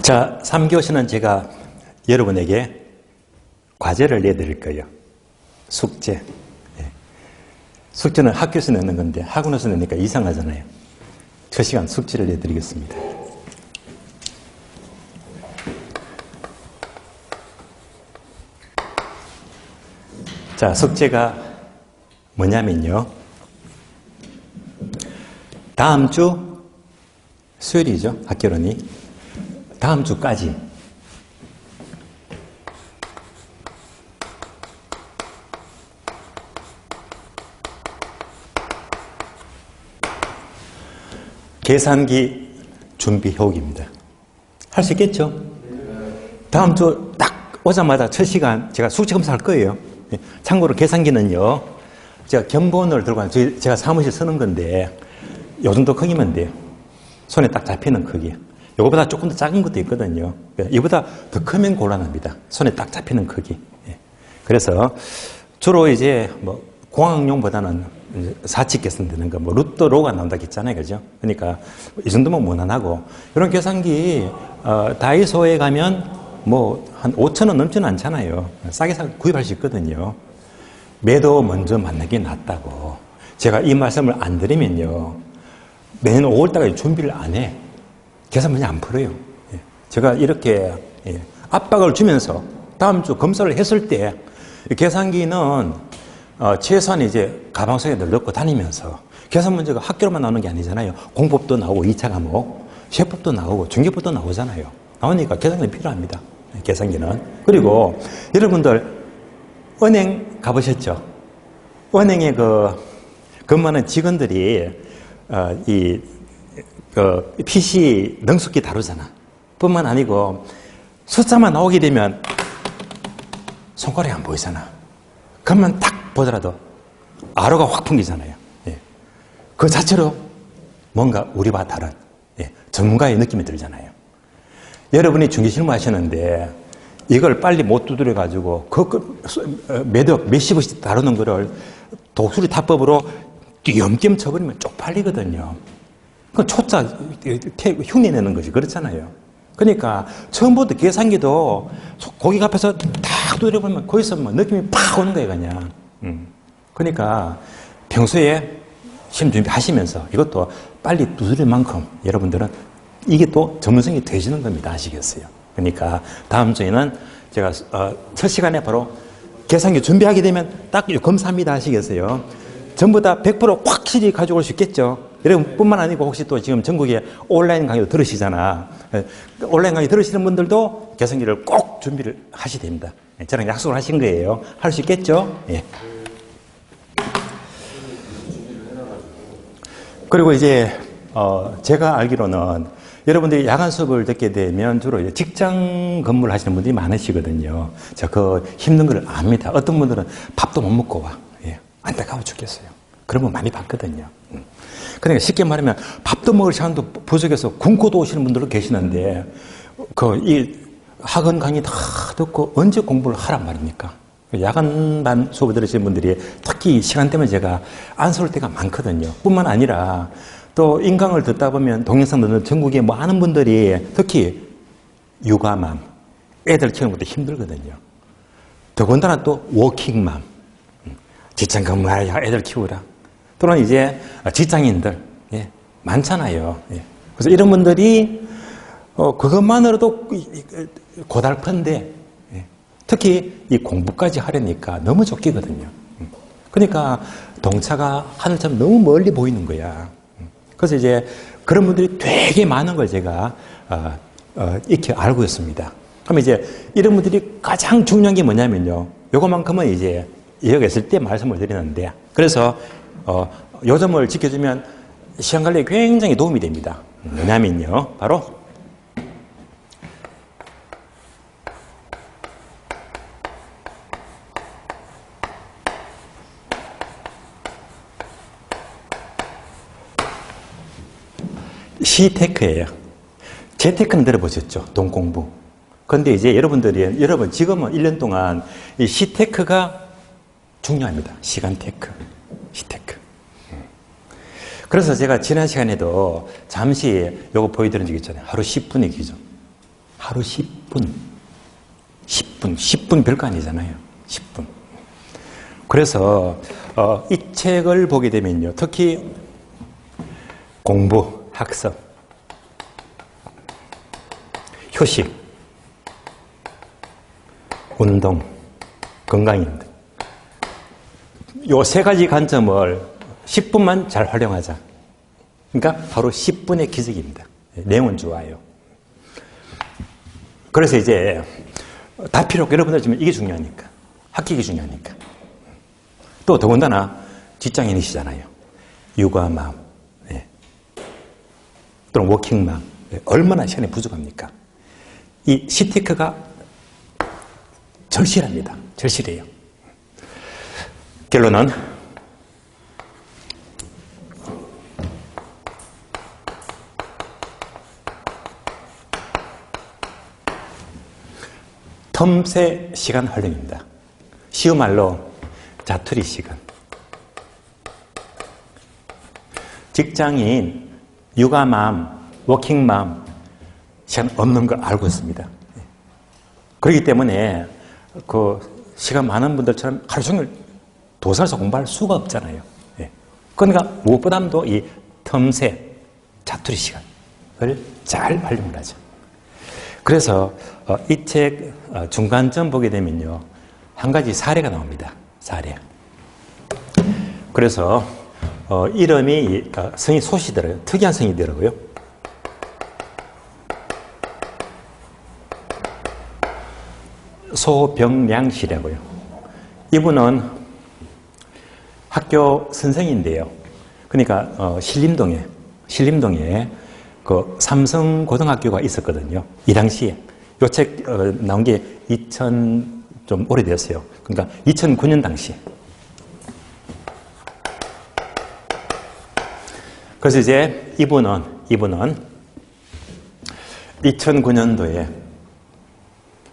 자, 3교시는 제가 여러분에게 과제를 내드릴 거예요. 숙제. 예. 숙제는 학교에서 내는 건데 학원에서 내니까 이상하잖아요. 저 시간 숙제를 내드리겠습니다. 자, 숙제가 뭐냐면요. 다음 주 수요일이죠. 학교론이. 다음 주까지 계산기 준비 효기입니다. 할 수 있겠죠? 다음 주 딱 오자마자 첫 시간 제가 숙제 검사할 거예요. 참고로 계산기는요, 제가 견본을 들고 가서 제가 사무실 쓰는 건데 요 정도 크기면 돼요. 손에 딱 잡히는 크기. 이거보다 조금 더 작은 것도 있거든요. 이보다 더 크면 곤란합니다. 손에 딱 잡히는 크기. 그래서 주로 이제 뭐 공학용보다는 사칙 계산되는 거, 뭐 루트 로가 나온다고 했잖아요. 그죠? 그러니까 이 정도면 무난하고, 이런 계산기, 다이소에 가면 뭐 한 5,000원 넘지는 않잖아요. 싸게 구입할 수 있거든요. 매도 먼저 만나는 게 낫다고. 제가 이 말씀을 안 드리면요, 내년 5월달까지 준비를 안 해. 계산 문제 안 풀어요. 제가 이렇게 압박을 주면서 다음 주 검사를 했을 때 계산기는 최소한 이제 가방 속에 늘 넣고 다니면서, 계산 문제가 학교로만 나오는 게 아니잖아요. 공법도 나오고 2차 과목, 셰법도 나오고 중개법도 나오잖아요. 나오니까 계산기는 필요합니다. 계산기는. 그리고 여러분들 은행 가보셨죠? 은행에 근무하는 직원들이 PC 능숙히 다루잖아. 뿐만 아니고 숫자만 나오게 되면 손가락이 안 보이잖아. 그러면 딱 보더라도 아로가 확 풍기잖아요. 그 자체로 뭔가 우리와 다른 전문가의 느낌이 들잖아요. 여러분이 중개실무 하시는데 이걸 빨리 못 두드려가지고 몇십씩 다루는 거를 독수리 타법으로 띄엄띄엄 쳐버리면 쪽팔리거든요. 그 초짜 흉내내는 것이 그렇잖아요. 그러니까 처음부터 계산기도 고객 앞에서 딱 두드려보면 거기서 뭐 느낌이 팍 오는 거예요, 그냥. 그러니까 평소에 시험 준비하시면서 이것도 빨리 두드릴 만큼 여러분들은 이게 또 전문성이 되시는 겁니다. 아시겠어요? 그러니까 다음 주에는 제가 첫 시간에 바로 계산기 준비하게 되면 딱 검사합니다. 아시겠어요? 전부 다 100% 확실히 가져올 수 있겠죠? 여러분 뿐만 아니고 혹시 또 지금 전국에 온라인 강의도 들으시잖아. 온라인 강의 들으시는 분들도 계산기를 꼭 준비를 하셔야 됩니다. 저랑 약속을 하신 거예요. 할 수 있겠죠? 예. 그리고 이제 제가 알기로는 여러분들이 야간 수업을 듣게 되면 주로 이제 직장 근무를 하시는 분들이 많으시거든요. 저 힘든 걸 압니다. 어떤 분들은 밥도 못 먹고 와. 안타까워 죽겠어요. 그런 분 많이 봤거든요. 그러니까 쉽게 말하면 밥도 먹을 시간도 부족해서 굶고도 오시는 분들도 계시는데 이 학원 강의 다 듣고 언제 공부를 하란 말입니까? 야간반 수업을 들으시는 분들이 특히 시간 때문에 제가 안쓰러울 때가 많거든요. 뿐만 아니라 또 인강을 듣다 보면 동영상 듣는 전국에 많은 분들이 특히 육아맘, 애들 키우는 것도 힘들거든요. 더군다나 또 워킹맘, 직장 근무하야 애들 키우라. 또는 이제 직장인들 많잖아요. 그래서 이런 분들이 그것만으로도 고달픈데 특히 이 공부까지 하려니까 너무 쫓기거든요. 그러니까 동차가 하늘처럼 너무 멀리 보이는 거야. 그래서 이제 그런 분들이 되게 많은 걸 제가 이렇게 알고 있습니다. 그럼 이제 이런 분들이 가장 중요한 게 뭐냐면요. 요거만큼은 이제 여기가 있을 때 말씀을 드리는데, 그래서 요 점을 지켜주면 시간 관리에 굉장히 도움이 됩니다. 뭐냐면요. 바로 C테크예요. Z테크는 들어보셨죠? 돈 공부. 그런데 이제 여러분 지금은 1년 동안 이 C테크가 중요합니다. 시간 테크, C테크. 그래서 제가 지난 시간에도 잠시 요거 보여드린 적 있잖아요. 하루 10분의 기준. 하루 10분. 10분 별거 아니잖아요. 10분. 그래서 이 책을 보게 되면요. 특히 공부, 학습, 휴식, 운동, 건강입니다. 요 세 가지 관점을 10분만 잘 활용하자. 그러니까 바로 10분의 기적입니다. 내용은 좋아요. 그래서 이제 다 필요 없고 여러분들 지금 이게 중요하니까. 합격이 중요하니까. 또 더군다나 직장인이시잖아요. 육아맘, 네. 또는 워킹맘. 네. 얼마나 시간이 부족합니까? 이 시테크가 절실합니다. 절실해요. 결론은 틈새 시간 활용입니다. 쉬운 말로 자투리 시간. 직장인, 육아맘, 워킹맘 시간 없는 걸 알고 있습니다. 그렇기 때문에 그 시간 많은 분들처럼 하루 종일 도서에서 공부할 수가 없잖아요. 그러니까 무엇보다도 이 틈새, 자투리 시간을 잘 활용을 하죠. 그래서 이 책 중간점 보게 되면요. 한 가지 사례가 나옵니다. 사례. 그래서 이름이 성이 소시더라고요. 특이한 성이더라고요. 소병량 씨라고요. 이분은 학교 선생인데요. 그러니까 신림동에 그 삼성고등학교가 있었거든요. 이 당시에. 이 책 나온 게 2000 좀 오래되었어요. 그러니까 2009년 당시에. 그래서 이제 이분은 2009년도에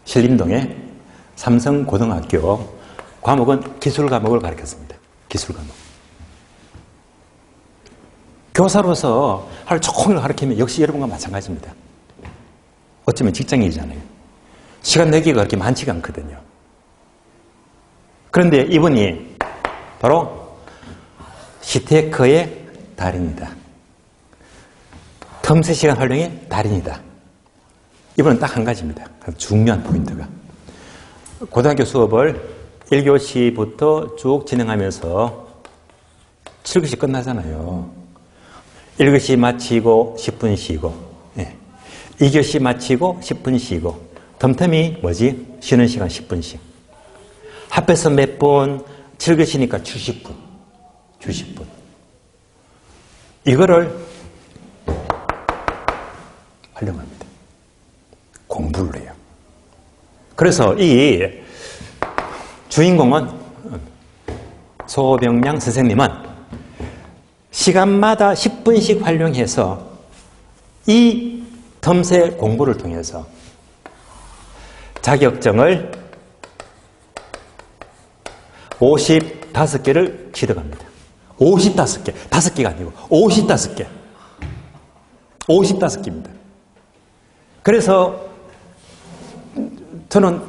신림동에 삼성고등학교 과목은 기술 과목을 가르쳤습니다. 기술 과목. 교사로서 하루 종일 가르치면 역시 여러분과 마찬가지입니다. 어쩌면 직장인이잖아요. 시간 내기가 그렇게 많지가 않거든요. 그런데 이분이 바로 시테크의 달인이다. 틈새 시간 활용의 달인이다. 이분은 딱 한 가지입니다. 중요한 포인트가. 고등학교 수업을 1교시부터 쭉 진행하면서 7교시 끝나잖아요. 1교시 마치고 10분 쉬고, 2교시 마치고 10분 쉬고, 틈틈이 뭐지? 쉬는 시간 10분씩. 합해서 몇 분? 7교시니까 70분. 이거를 활용합니다. 공부를 해요. 그래서 이 주인공은 소병량 선생님은 시간마다 10분씩 활용해서 이 틈새 공부를 통해서 자격증을 55개를 취득합니다. 55개. 5개가 아니고 55개. 55개입니다. 그래서 저는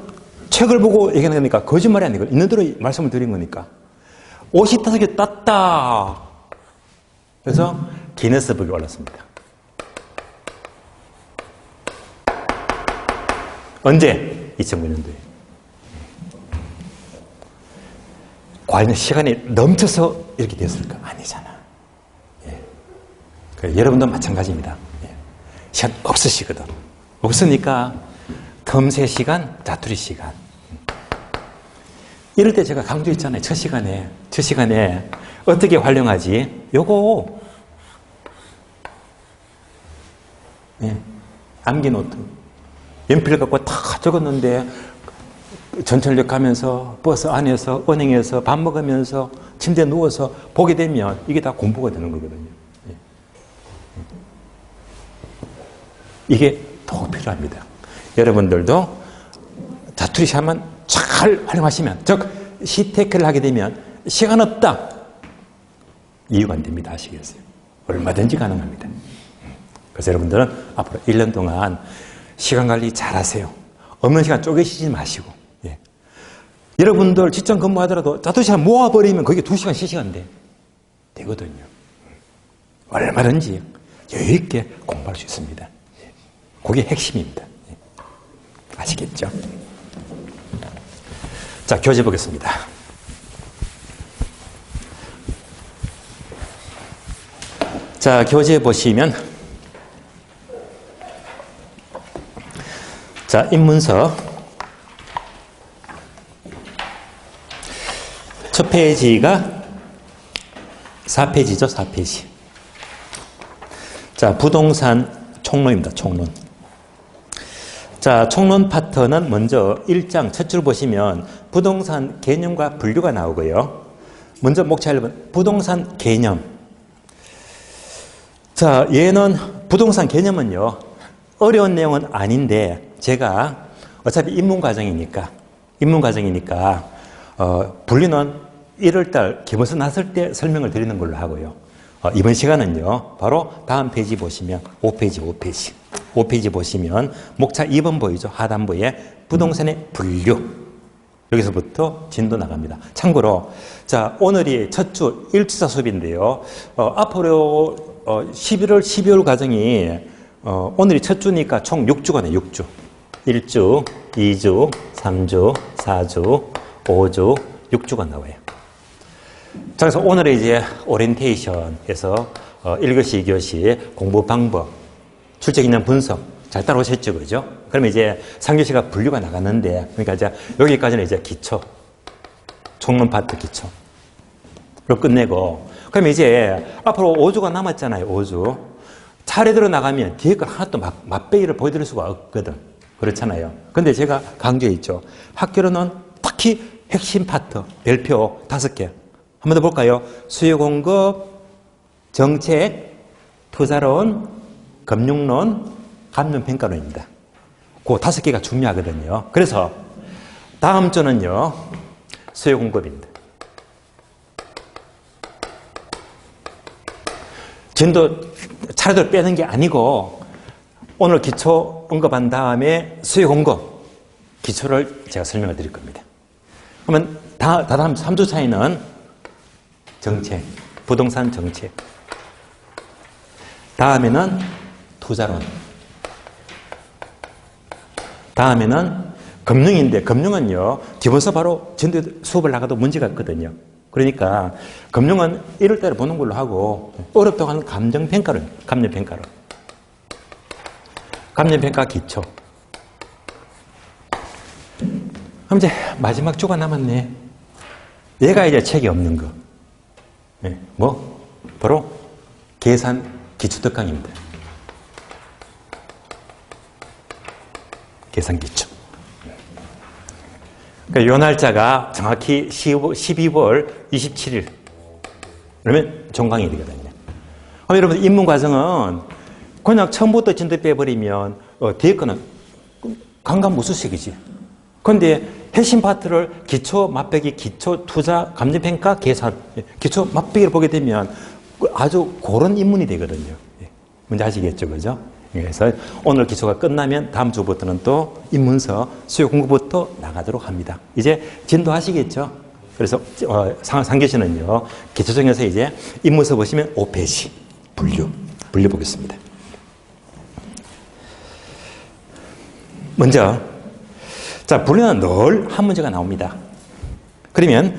책을 보고 얘기하는 거니까 거짓말이 아니고 있는 대로 말씀을 드린 거니까 55개 땄다. 그래서 기네스북에 올랐습니다. 언제? 2009년도에. 과연 시간이 넘쳐서 이렇게 됐을까? 아니잖아. 여러분도 마찬가지입니다. 시간 없으시거든. 없으니까 틈새 시간, 자투리 시간. 이럴 때 제가 강조했잖아요. 첫 시간에 어떻게 활용하지? 요거 암기 노트. 연필 갖고 다 적었는데 전철역 가면서 버스 안에서 은행에서 밥 먹으면서 침대에 누워서 보게 되면 이게 다 공부가 되는 거거든요. 이게 더 필요합니다. 여러분들도 자투리 시간만 잘 활용하시면, 즉 시테크를 하게 되면 시간 없다. 이유가 안 됩니다. 아시겠어요? 얼마든지 가능합니다. 그래서 여러분들은 앞으로 1년 동안 시간 관리 잘 하세요. 없는 시간 쪼개시지 마시고. 예. 여러분들 직장 근무하더라도 5시간 모아버리면 그게 2시간, 3시간 되거든요. 얼마든지 여유있게 공부할 수 있습니다. 예. 그게 핵심입니다. 예. 아시겠죠? 자, 교재 보겠습니다. 자, 교재 보시면, 자, 입문서 첫 페이지가 4페이지죠, 4페이지. 자, 부동산 총론입니다, 총론. 자, 총론 파트는 먼저 1장 첫 줄 보시면 부동산 개념과 분류가 나오고요. 먼저 목차 1번, 부동산 개념. 자, 얘는 부동산 개념은요, 어려운 내용은 아닌데, 제가 어차피 입문과정이니까, 분류는 1월달 기본서 났을 때 설명을 드리는 걸로 하고요. 이번 시간은요, 바로 다음 페이지 보시면, 5페이지 보시면, 목차 2번 보이죠? 하단부에 부동산의 분류. 여기서부터 진도 나갑니다. 참고로, 자, 오늘이 첫 주 1주차 수업인데요. 앞으로 11월, 12월 과정이 오늘이 첫 주니까 총 6주거든요. 6주. 1주, 2주, 3주, 4주, 5주, 6주가 나와요. 자, 그래서 오늘은 이제 오리엔테이션에서 1교시, 2교시 공부 방법, 출제 기능 분석 잘 따라오셨죠, 그죠? 그러면 이제 3교시가 분류가 나갔는데, 그러니까 이제 여기까지는 이제 기초, 총론 파트 기초. 로 끝내고, 그럼 이제 앞으로 5주가 남았잖아요, 5주. 차례대로 나가면 뒤에 걸 하나 또 맛배기를 보여드릴 수가 없거든. 그렇잖아요. 근데 제가 강조했죠. 학교로는 특히 핵심 파트, 별표 5개. 한 번 더 볼까요? 수요 공급, 정책, 투자론, 금융론, 감정평가론입니다. 그 5개가 중요하거든요. 그래서 다음 주는요, 수요 공급입니다. 진도 차례대로 빼는 게 아니고 오늘 기초 언급한 다음에 수요 공급 기초를 제가 설명을 드릴 겁니다. 그러면 다음 3주 차이는 정책, 부동산 정책. 다음에는 투자론. 다음에는 금융인데 금융은요, 기본서 바로 진도 수업을 나가도 문제가 없거든요. 그러니까 금융은 1월달에 보는 걸로 하고 어렵다고 하는 감정평가론. 감정평가 기초. 그럼 이제 마지막 주가 남았네. 얘가 이제 책이 없는 거. 네, 바로 계산 기초특강입니다. 계산 기초. 그러니까 요 날짜가 정확히 12월 27일. 그러면 종강이 되거든요. 그럼 여러분, 입문 과정은 그냥 처음부터 진도 빼버리면 뒤에 거는 강간무수식이지. 그런데 핵심 파트를 기초 맛배기, 기초 투자, 감정평가, 계산, 기초 맛배기를 보게 되면 아주 고른 입문이 되거든요. 뭔지 아시겠죠, 그죠? 그래서 오늘 기초가 끝나면 다음 주부터는 또 입문서 수요 공부부터 나가도록 합니다. 이제 진도 하시겠죠? 그래서 상교시는요, 기초정에서 이제 입문서 보시면 5페이지 분류 보겠습니다. 먼저, 자, 분류는 늘 한 문제가 나옵니다. 그러면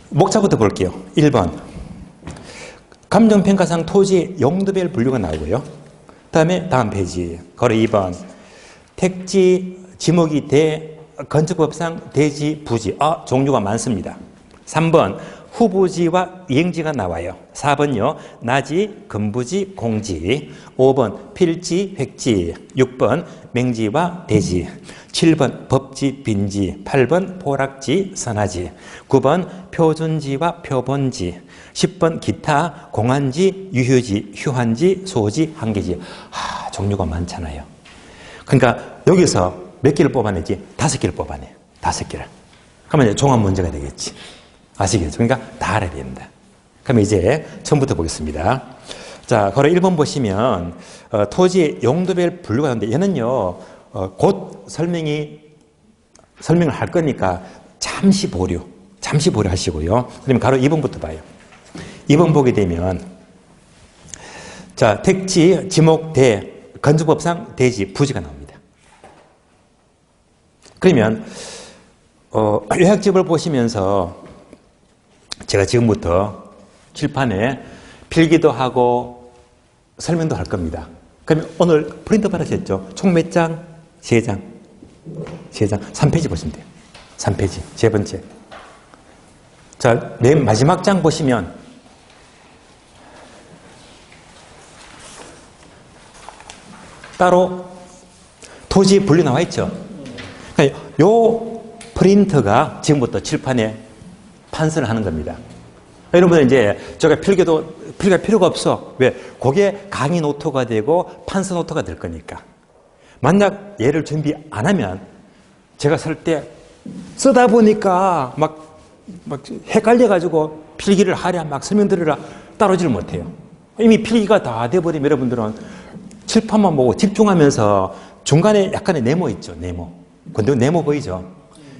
목차부터 볼게요. 1번. 감정평가상 토지 용도별 분류가 나오고요. 다음 페이지. 거래 2번. 택지, 지목이 건축법상 대지, 부지. 종류가 많습니다. 3번. 후부지와 이행지가 나와요. 4번요. 나지, 금부지, 공지. 5번. 필지, 획지. 6번. 맹지와 대지. 7번. 법지, 빈지. 8번. 포락지, 선화지. 9번. 표준지와 표본지. 10번. 기타, 공한지, 유효지, 휴한지, 소지, 한계지. 종류가 많잖아요. 그러니까 여기서 몇 개를 뽑아내지? 5개를 뽑아내. 5개를. 그러면 이제 종합 문제가 되겠지. 아시겠죠? 그러니까 다 알아야 된다. 그럼 이제 처음부터 보겠습니다. 자, 거래 1번 보시면 토지의 용도별 분류가 있는데 얘는요, 곧 설명을 할 거니까 잠시 보류 하시고요. 그러면 가로 2번부터 봐요. 2번 보게 되면, 자, 택지, 지목, 대, 건축법상 대지, 부지가 나옵니다. 그러면, 요약집을 보시면서 제가 지금부터 칠판에 필기도 하고 설명도 할 겁니다. 그러면 오늘 프린트 받으셨죠? 총 몇 장? 3장. 3페이지 보시면 돼요. 3페이지. 세 번째. 자, 맨 마지막 장 보시면 따로 토지 분류 나와 있죠? 그러니까 요 프린트가 지금부터 칠판에 판서를 하는 겁니다. 여러분들 이제 제가 필기할 필요가 없어. 왜? 그게 강의 노트가 되고 판서 노트가 될 거니까. 만약 얘를 준비 안 하면 제가 쓸 때 쓰다 보니까 막 헷갈려가지고 필기를 하랴 막 설명드리라 따라오지를 못해요. 이미 필기가 다 돼버리면 여러분들은 칠판만 보고 집중하면서 중간에 약간의 네모 있죠. 네모. 근데 네모 보이죠?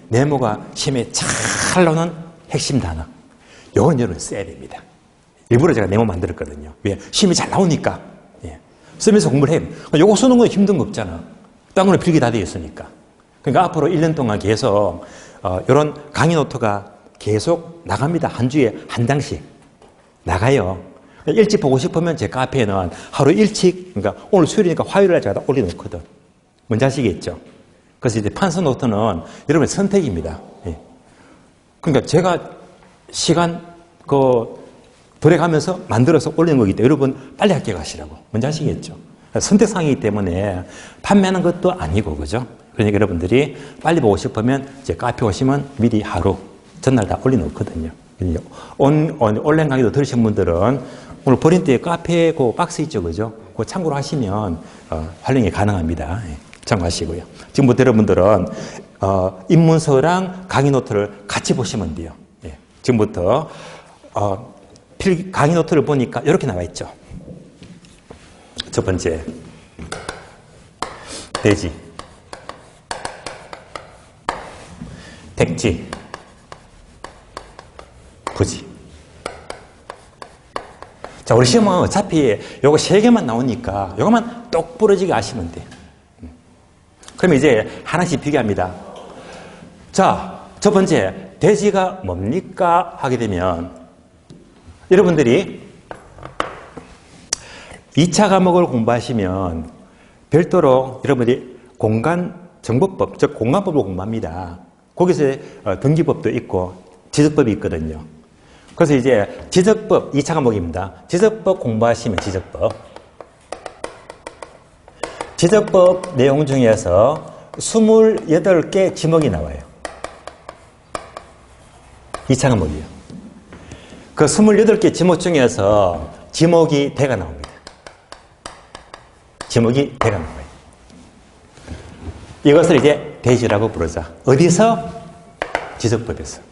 네모가 시험에 잘 나오는 핵심 단어. 요건 여러분 써야 됩니다. 일부러 제가 네모 만들었거든요. 왜? 시험이 잘 나오니까. 예. 쓰면서 공부를 해요. 요거 쓰는 건 힘든 거 없잖아. 딴 거는 필기 다 되어 있으니까. 그러니까 앞으로 1년 동안 계속 이런 강의 노트가 계속 나갑니다. 한 주에 한 장씩 나가요. 일찍 보고 싶으면 제 카페에는 하루 일찍, 그러니까 오늘 수요일이니까 화요일에 제가 다 올려놓거든. 뭔지 아시겠죠? 그래서 이제 판서 노트는 여러분의 선택입니다. 예. 그러니까 제가 시간 들어가면서 만들어서 올리는 거기 때문에 여러분 빨리 학교 가시라고. 뭔지 아시겠죠? 선택사항이기 때문에 판매하는 것도 아니고, 그죠? 그러니까 여러분들이 빨리 보고 싶으면 제 카페 오시면 미리 하루, 전날 다 올려놓거든요. 온라인 강의도 들으신 분들은 오늘 프린트에 카페 그 박스 있죠, 그죠? 그거 참고로 하시면 활용이 가능합니다. 예, 참고하시고요. 지금부터 여러분들은 입문서랑 강의 노트를 같이 보시면 돼요. 예, 지금부터 강의 노트를 보니까 이렇게 나와 있죠. 첫 번째, 대지, 택지, 부지. 자, 우리 시험은 어차피 요거 3개만 나오니까 요거만 똑 부러지게 아시면 돼. 그러면 이제 하나씩 비교합니다. 자, 첫 번째, 대지가 뭡니까? 하게 되면 여러분들이 2차 과목을 공부하시면 별도로 여러분들이 공간정보법, 즉 공간법을 공부합니다. 거기서 등기법도 있고 지적법이 있거든요. 그래서 이제 지적법 2차 과목입니다. 지적법 공부하시면 지적법 내용 중에서 28개 지목이 나와요. 2차 과목이에요. 그 28개 지목 중에서 지목이 대가 나옵니다. 지목이 대가 나와요. 이것을 이제 대지라고 부르자. 어디서? 지적법에서.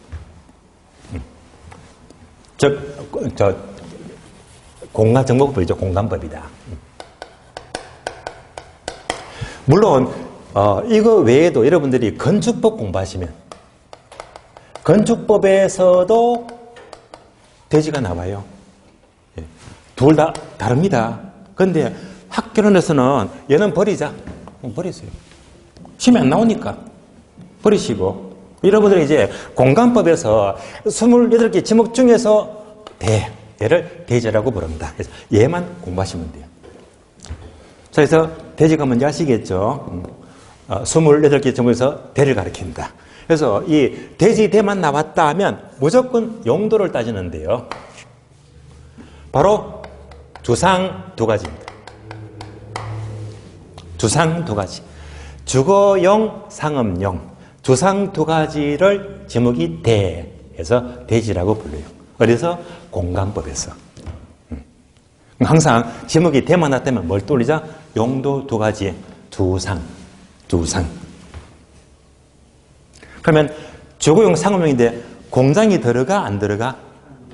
공간정보법이죠. 공간법이다. 물론 이거 외에도 여러분들이 건축법 공부하시면 건축법에서도 대지가 나와요. 둘 다 다릅니다. 그런데 학교론에서는 얘는 버리자. 버리세요. 시험에 안 나오니까 버리시고, 여러분들이 이제 공간법에서 28개 지목 중에서 얘를 대지라고 부릅니다. 그래서 얘만 공부하시면 돼요. 자, 그래서 대지가 뭔지 아시겠죠? 28개 지목에서 대를 가리킨다. 그래서 이 대지 대만 나왔다 하면 무조건 용도를 따지는데요. 바로 주상 두 가지입니다. 주상 두 가지. 주거용, 상업용. 주상 두 가지를 지목이 대해서 대지라고 불러요. 어디서? 공간법에서. 항상 지목이 대만 나타나면 뭘 떠올리자? 용도 두 가지. 주상. 그러면 주거용, 상업용인데 공장이 들어가? 안 들어가?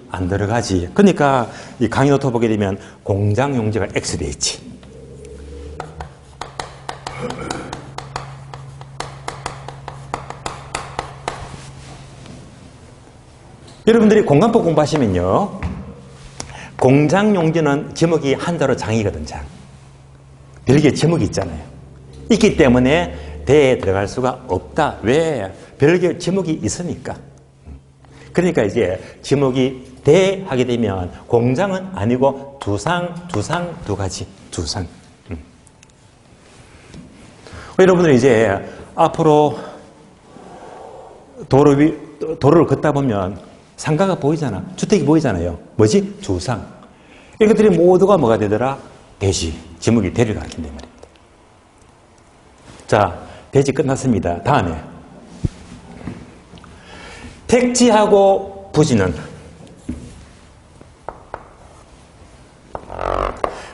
안 들어가지. 그러니까 이 강의 노트 보게 되면 공장 용지가 X 돼 있지. 여러분들이 공간법 공부하시면요, 공장 용지는 지목이 한자로 장이거든, 장. 별개 지목이 있잖아요. 있기 때문에 대에 들어갈 수가 없다. 왜? 별개 지목이 있으니까. 그러니까 이제 지목이 대 하게 되면 공장은 아니고 두상 두 가지, 두상. 여러분들 이제 앞으로 도로를 걷다 보면 상가가 보이잖아. 주택이 보이잖아요. 뭐지? 두상. 이것들이 모두가 뭐가 되더라? 대지. 지목이 대를 가리킨단 말입니다. 자, 대지 끝났습니다. 다음에 택지하고 부지는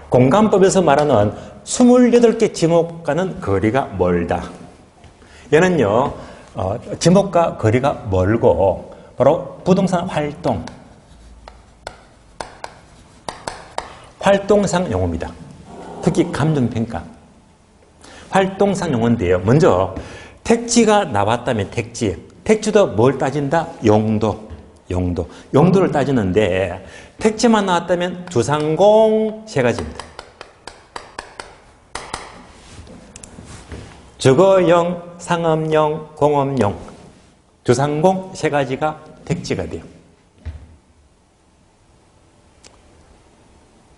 공간법에서 말하는 28개 지목과는 거리가 멀다. 얘는요, 지목과 거리가 멀고 바로 부동산 활동상 용어입니다. 특히 감정평가. 활동상 용어인데요. 먼저 택지가 나왔다면 택지도 뭘 따진다? 용도를 따지는데 택지만 나왔다면 주상공 세 가지입니다. 주거용, 상업용, 공업용, 주상공 세 가지가 택지가 돼요.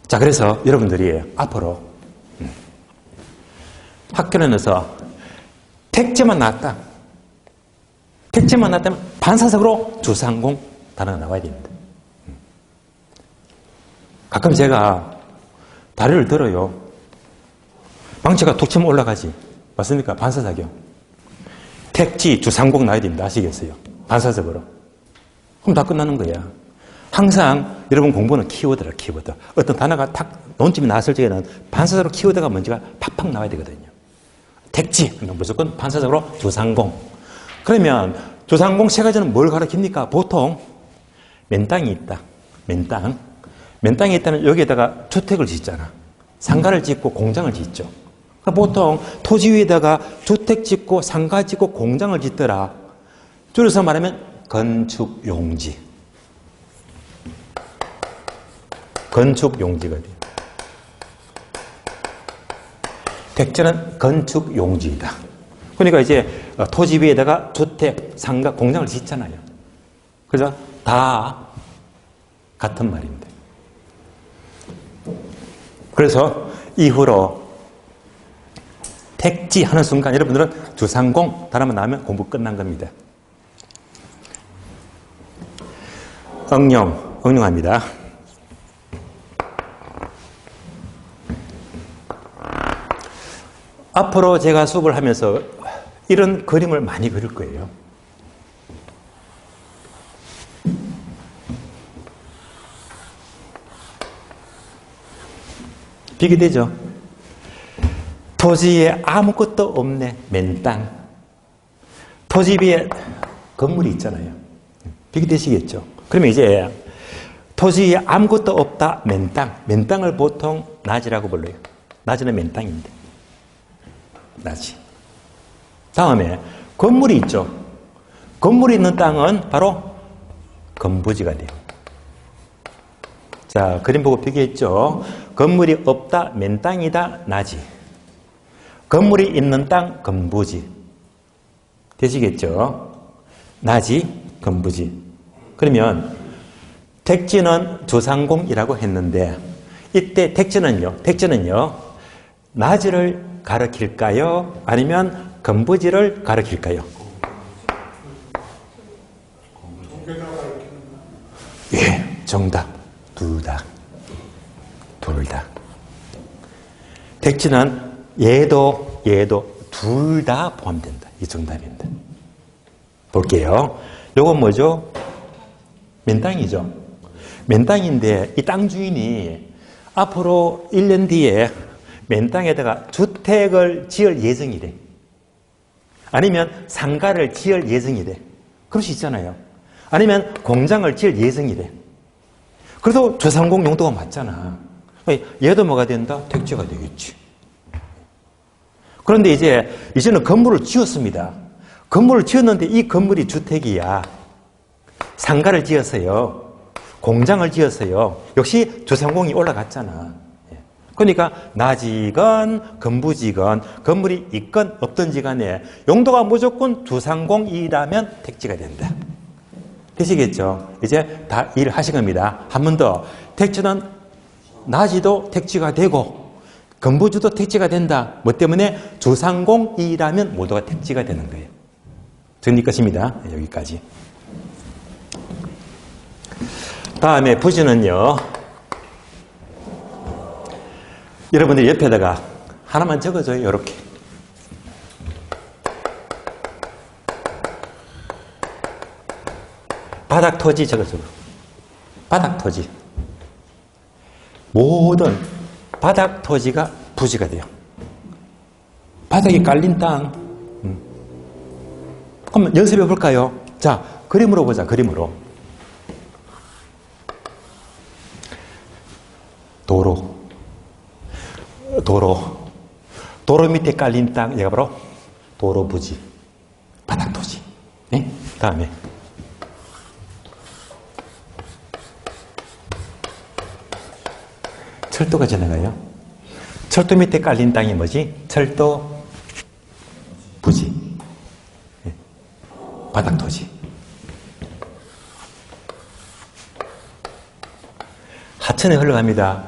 자, 그래서 여러분들이 앞으로 학교에서 택지만 나왔다면 반사적으로 주상공 단어가 나와야 됩니다. 가끔 제가 다리를 들어요. 망치가 툭 치면 올라가지. 맞습니까? 반사작용. 택지, 주상공 나와야 됩니다. 아시겠어요? 반사적으로. 그럼 다 끝나는 거야. 항상 여러분 공부는 키워드라, 키워드. 어떤 단어가 탁 논점이 나왔을 적에는 반사적으로 키워드가 뭔지가 팍팍 나와야 되거든요. 택지, 무조건 반사적으로 주상공. 그러면 주상공 세 가지는 뭘 가리킵니까? 보통 맨땅이 있다. 맨땅이 있다는 여기에다가 주택을 짓잖아. 상가를 짓고 공장을 짓죠. 보통 토지 위에다가 주택 짓고 상가 짓고 공장을 짓더라. 줄여서 말하면 건축용지. 건축용지가 돼요. 택지는 건축용지이다. 그러니까 이제 토지 위에다가 주택, 상가, 공장을 짓잖아요. 그죠? 다 같은 말입니다. 그래서 이후로 택지 하는 순간 여러분들은 주상공 단어만 나오면 공부 끝난 겁니다. 응용합니다. 앞으로 제가 수업을 하면서 이런 그림을 많이 그릴 거예요. 비교되죠? 토지에 아무것도 없네. 맨땅. 토지 위에 건물이 있잖아요. 비교되시겠죠? 그러면 이제 토지에 아무것도 없다. 맨땅. 맨땅을 보통 낮이라고 불러요. 낮이는 맨땅입니다. 낮이. 다음에 건물이 있죠. 건물이 있는 땅은 바로 건부지가 돼요. 자, 그림 보고 비교했죠? 건물이 없다. 맨땅이다. 낮이. 건물이 있는 땅, 건부지. 되시겠죠? 낮이, 건부지. 그러면 택지는 주상공이라고 했는데 이때 택지는요, 낮이를 가리킬까요? 아니면 건부지를 가리킬까요? 예, 정답. 둘 다. 택지는 얘도 둘 다 포함된다. 이 정답입니다. 볼게요. 요건 뭐죠? 맨땅이죠. 맨땅인데 이 땅 주인이 앞으로 1년 뒤에 맨땅에다가 주택을 지을 예정이래. 아니면 상가를 지을 예정이래. 그럴 수 있잖아요. 아니면 공장을 지을 예정이래. 그래도 주상공 용도가 맞잖아. 얘도 뭐가 된다? 택지가 되겠지. 그런데 이제는 건물을 지었습니다. 건물을 지었는데 이 건물이 주택이야. 상가를 지었어요. 공장을 지었어요. 역시 주상공이 올라갔잖아. 그러니까 나지건 건부지건 건물이 있건 없든지 간에 용도가 무조건 주상공이라면 택지가 된다. 되시겠죠? 이제 다 일하신 겁니다. 한 번 더. 택지는 나지도 택지가 되고 건부주도 택지가 된다. 뭐 때문에 주상공이라면 모두가 택지가 되는 거예요. 정리 끝입니다. 여기까지. 다음에 부지는요. 여러분들이 옆에다가 하나만 적어줘요. 이렇게. 바닥 토지 적어줘요. 바닥 토지. 모든 바닥 토지가 부지가 돼요. 바닥이 깔린 땅. 그럼 연습해 볼까요? 자, 그림으로 보자. 그림으로. 도로 밑에 깔린 땅, 얘가 바로 도로 부지, 바닥 토지. 네? 다음에 철도가 지나가요. 철도 밑에 깔린 땅이 뭐지? 철도 부지, 네. 바닥 토지. 하천에 흘러갑니다.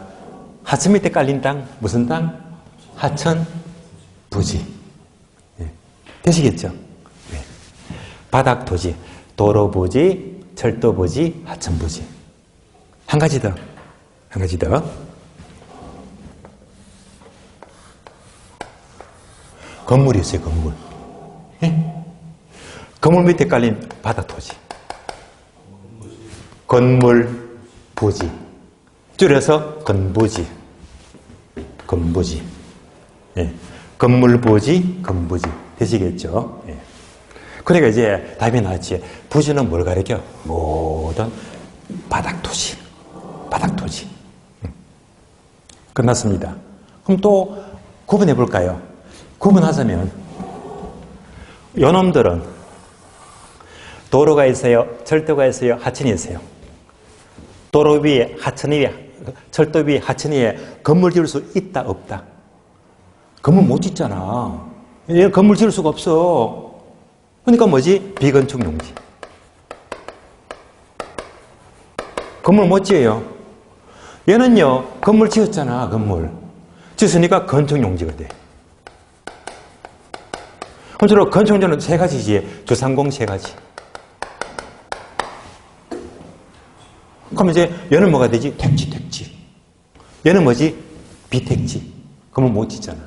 하천 밑에 깔린 땅, 무슨 땅? 하천 부지. 네. 되시겠죠? 네. 바닥 토지, 도로 부지, 철도 부지, 하천 부지. 한 가지 더. 한 가지 더. 건물이 있어요, 건물. 네? 건물 밑에 깔린 바닥 토지. 건물 부지. 줄여서 건부지. 건부지. 예. 건물부지, 건부지. 되시겠죠? 예. 그러니까 이제 답이 나왔지. 부지는 뭘 가리켜? 모든 바닥토지. 바닥토지. 끝났습니다. 그럼 또 구분해 볼까요? 구분하자면, 요놈들은 도로가 있어요, 철도가 있어요, 하천이 있어요. 도로 위에, 하천 위에, 철도 위에, 하천 위에 건물 지을 수 있다, 없다? 건물 못 짓잖아. 얘 건물 지을 수가 없어. 그러니까 뭐지? 비건축 용지. 건물 못 지어요. 얘는요, 건물 지었잖아, 건물. 지었으니까 건축 용지가 돼. 그럼 주로 건축 용지는 세 가지지. 주상공 세 가지. 그럼 이제 얘는 뭐가 되지? 택지. 얘는 뭐지? 비택지. 그러면 못 짓잖아.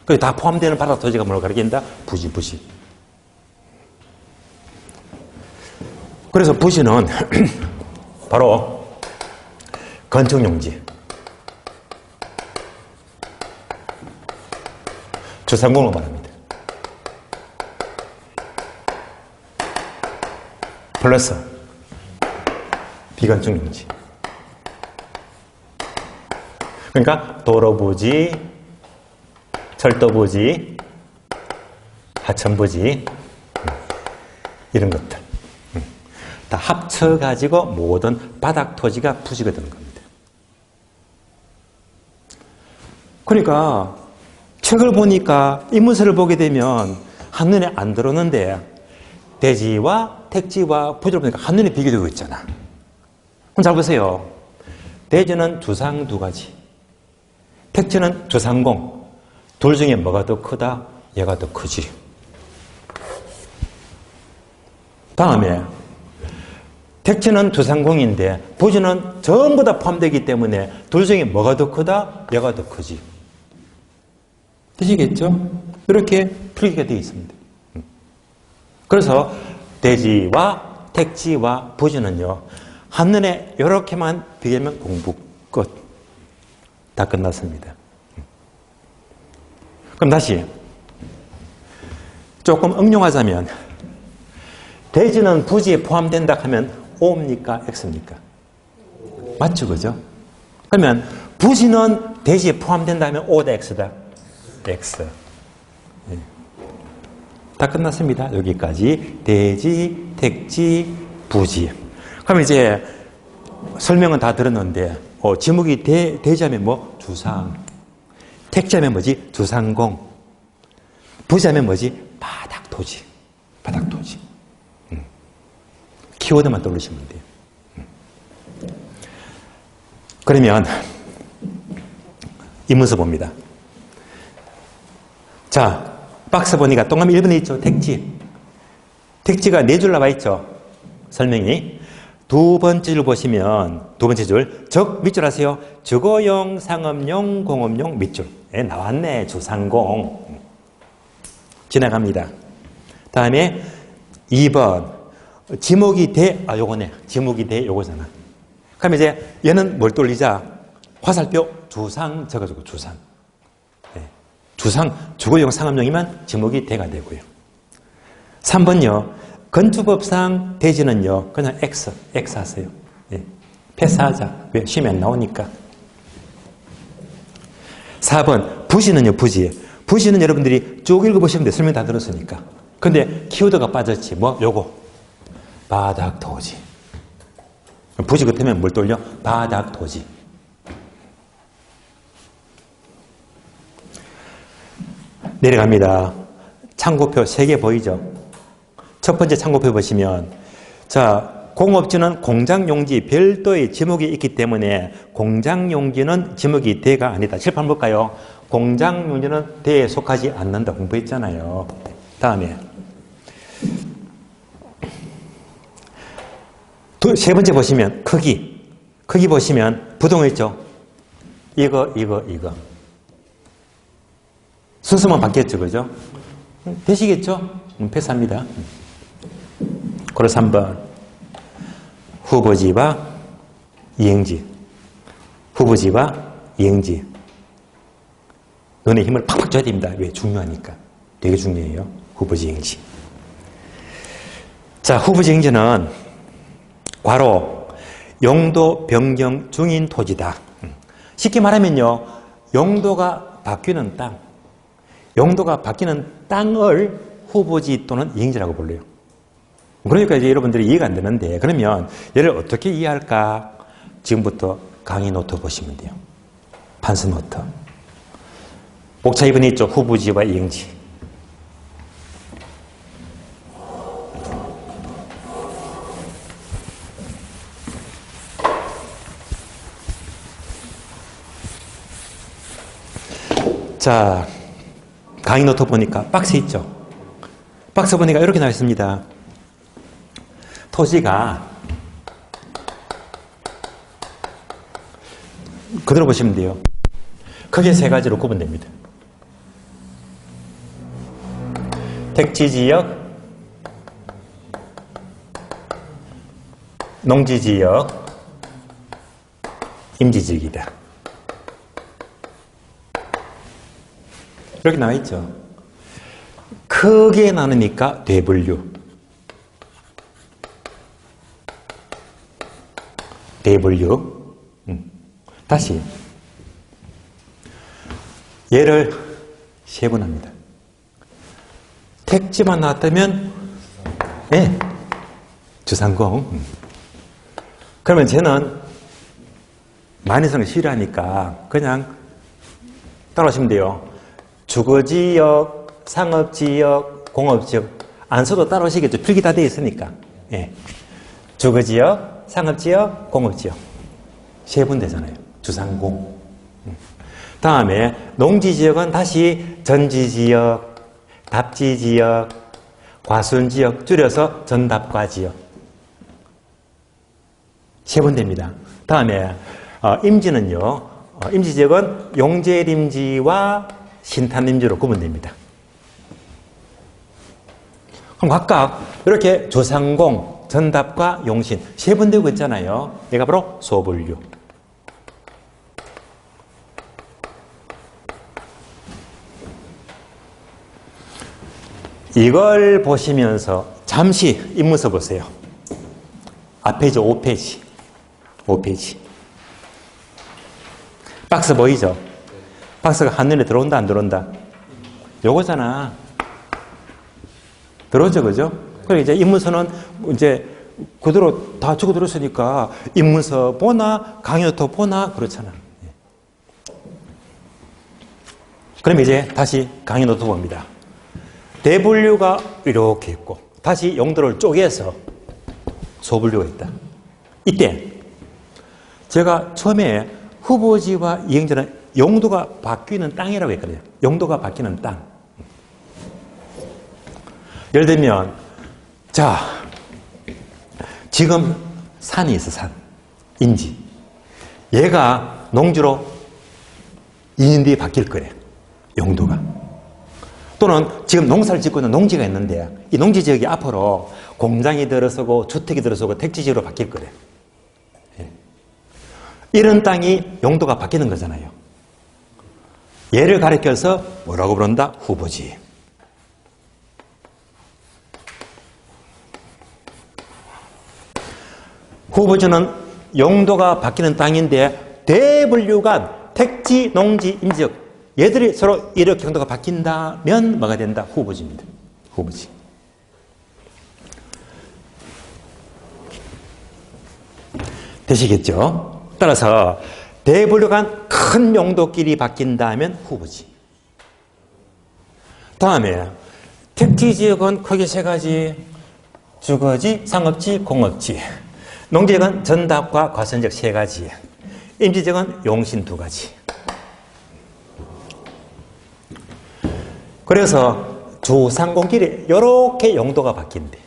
그게 다 포함되는 바닥 토지가 뭘 가리킨다? 부지. 그래서 부지는 바로 건축용지. 주상공을 말합니다. 플러스 비건축용지. 그러니까 도로부지, 철도부지, 하천부지 이런 것들 다 합쳐가지고 모든 바닥 토지가 부지가 되는 겁니다. 그러니까 책을 보니까 이 문서를 보게 되면 한눈에 안 들어오는데 대지와 택지와 부지를 보니까 한눈에 비교되고 있잖아. 그럼 잘 보세요. 대지는 주상 두 가지, 택지는 주상공. 둘 중에 뭐가 더 크다? 얘가 더 크지. 다음에 택지는 주상공인데 부지는 전부 다 포함되기 때문에 둘 중에 뭐가 더 크다? 얘가 더 크지. 되시겠죠? 이렇게 풀기가 되어 있습니다. 그래서 대지와 택지와 부지는요, 한눈에 이렇게만 비교하면 공부 끝. 다 끝났습니다. 그럼 다시 조금 응용하자면 대지는 부지에 포함된다 하면 O입니까? X입니까? 맞죠? 그죠? 그러면 부지는 대지에 포함된다 하면 O다 X다? X. 네. 다 끝났습니다. 여기까지 대지, 택지, 부지. 그럼 이제 설명은 다 들었는데, 지목이 대자면 뭐? 주상. 택자면 뭐지? 주상공. 부자면 뭐지? 바닥토지. 바닥토지. 키워드만 떠올리시면 돼요. 그러면 인문서 봅니다. 자, 박스 보니까 동그라미 1번에 있죠. 택지. 택지가 4줄 나와 있죠. 설명이. 두 번째 줄 보시면 두 번째 줄. 밑줄 하세요. 주거용, 상업용, 공업용 밑줄. 나왔네. 주상공. 지나갑니다. 다음에 2번. 지목이 요거네. 지목이 요거잖아. 그럼 이제 얘는 뭘 돌리자? 화살표 주상 적어주고 주상. 주상, 주거용, 상업용이면 지목이 대가 되고요. 3번요. 건축법상 대지는요. 그냥 X 하세요. 패스하자. 왜? 시험에 안 나오니까. 4번 부지는요. 부지는 여러분들이 쭉 읽어보시면 돼요. 설명 다 들었으니까. 근데 키워드가 빠졌지. 뭐? 요거. 바닥 토지. 부지 같으면 뭘 돌려? 바닥 토지. 내려갑니다. 참고표 3개 보이죠? 첫 번째 참고표 보시면, 자, 공업지는 공장용지 별도의 지목이 있기 때문에 공장용지는 지목이 대가 아니다. 칠판 볼까요? 공장용지는 대에 속하지 않는다. 공부했잖아요. 다음에 세 번째 보시면 크기 보시면 부동어 있죠? 이거 순서만 바뀌었죠, 그죠? 되시겠죠? 패스합니다. 그래서 3번 후보지와 이행지. 후보지와 이행지. 눈에 힘을 팍팍 줘야 됩니다. 왜? 중요하니까. 되게 중요해요. 후보지 이행지. 자, 후보지 이행지는 괄호 용도 변경 중인 토지다. 쉽게 말하면요. 용도가 바뀌는 땅. 용도가 바뀌는 땅을 후보지 또는 이행지라고 불러요. 그러니까 이제 여러분들이 이해가 안 되는데, 그러면 얘를 어떻게 이해할까? 지금부터 강의 노트 보시면 돼요. 판서 노트. 목차 2번에 있죠. 후보지와 이행지. 자, 강의 노트 보니까 박스 있죠? 박스 보니까 이렇게 나와 있습니다. 토지가 그대로 보시면 돼요. 크게 3가지로 구분됩니다. 택지지역, 농지지역, 임지지역이다. 이렇게 나와 있죠. 크게 나누니까 대분류. 대분류. 다시. 얘를 세분합니다. 택지만 나왔다면, 네. 주상공. 그러면 쟤는 많이성을 싫어하니까 그냥 따라하시면 돼요. 주거지역, 상업지역, 공업지역. 안 써도 따라오시겠죠. 필기 다 되어 있으니까. 예. 주거지역, 상업지역, 공업지역. 3분 되잖아요. 주상공. 다음에 농지지역은 다시 전지지역, 답지지역, 과순지역, 줄여서 전답과지역. 3분 됩니다. 다음에 임지는요. 임지지역은 용재림지와 신탄림지로 구분됩니다. 그럼 각각 이렇게 주상공, 전답과 용신 3분 되고 있잖아요. 얘가 바로 소분류. 이걸 보시면서 잠시 인문서 보세요. 앞페이지 5페이지. 5페이지. 박스 보이죠? 박스가 한눈에 들어온다, 안 들어온다? 요거잖아. 들어오죠, 그죠? 그리고 이제 인문서는 이제 그대로 다 적어들었으니까 입문서 보나 강요토 보나 그렇잖아. 그럼 이제 다시 강요노트 봅니다. 대분류가 이렇게 있고 다시 용도를 쪼개서 소분류가 있다. 이때 제가 처음에 후보지와 이행지는 용도가 바뀌는 땅이라고 했거든요. 용도가 바뀌는 땅. 예를 들면 자 지금 산이 있어. 산. 인지. 얘가 농지로 2년 뒤에 바뀔 거래. 용도가. 또는 지금 농사를 짓고 있는 농지가 있는데 이 농지 지역이 앞으로 공장이 들어서고 주택이 들어서고 택지지역으로 바뀔 거래. 예. 이런 땅이 용도가 바뀌는 거잖아요. 얘를 가리켜서 뭐라고 부른다? 후보지. 후보지는 용도가 바뀌는 땅인데 대분류가 택지, 농지, 임지역 얘들이 서로 이렇게 용도가 바뀐다면 뭐가 된다? 후보지입니다. 후보지. 되시겠죠? 따라서 대분류가 큰 용도끼리 바뀐다면 후보지. 다음에 택지지역은 크게 세 가지. 주거지, 상업지, 공업지. 농지지역은 전답과 과선지역 세 가지. 임지지역은 용신 두 가지. 그래서 주상공끼리 이렇게 용도가 바뀐대.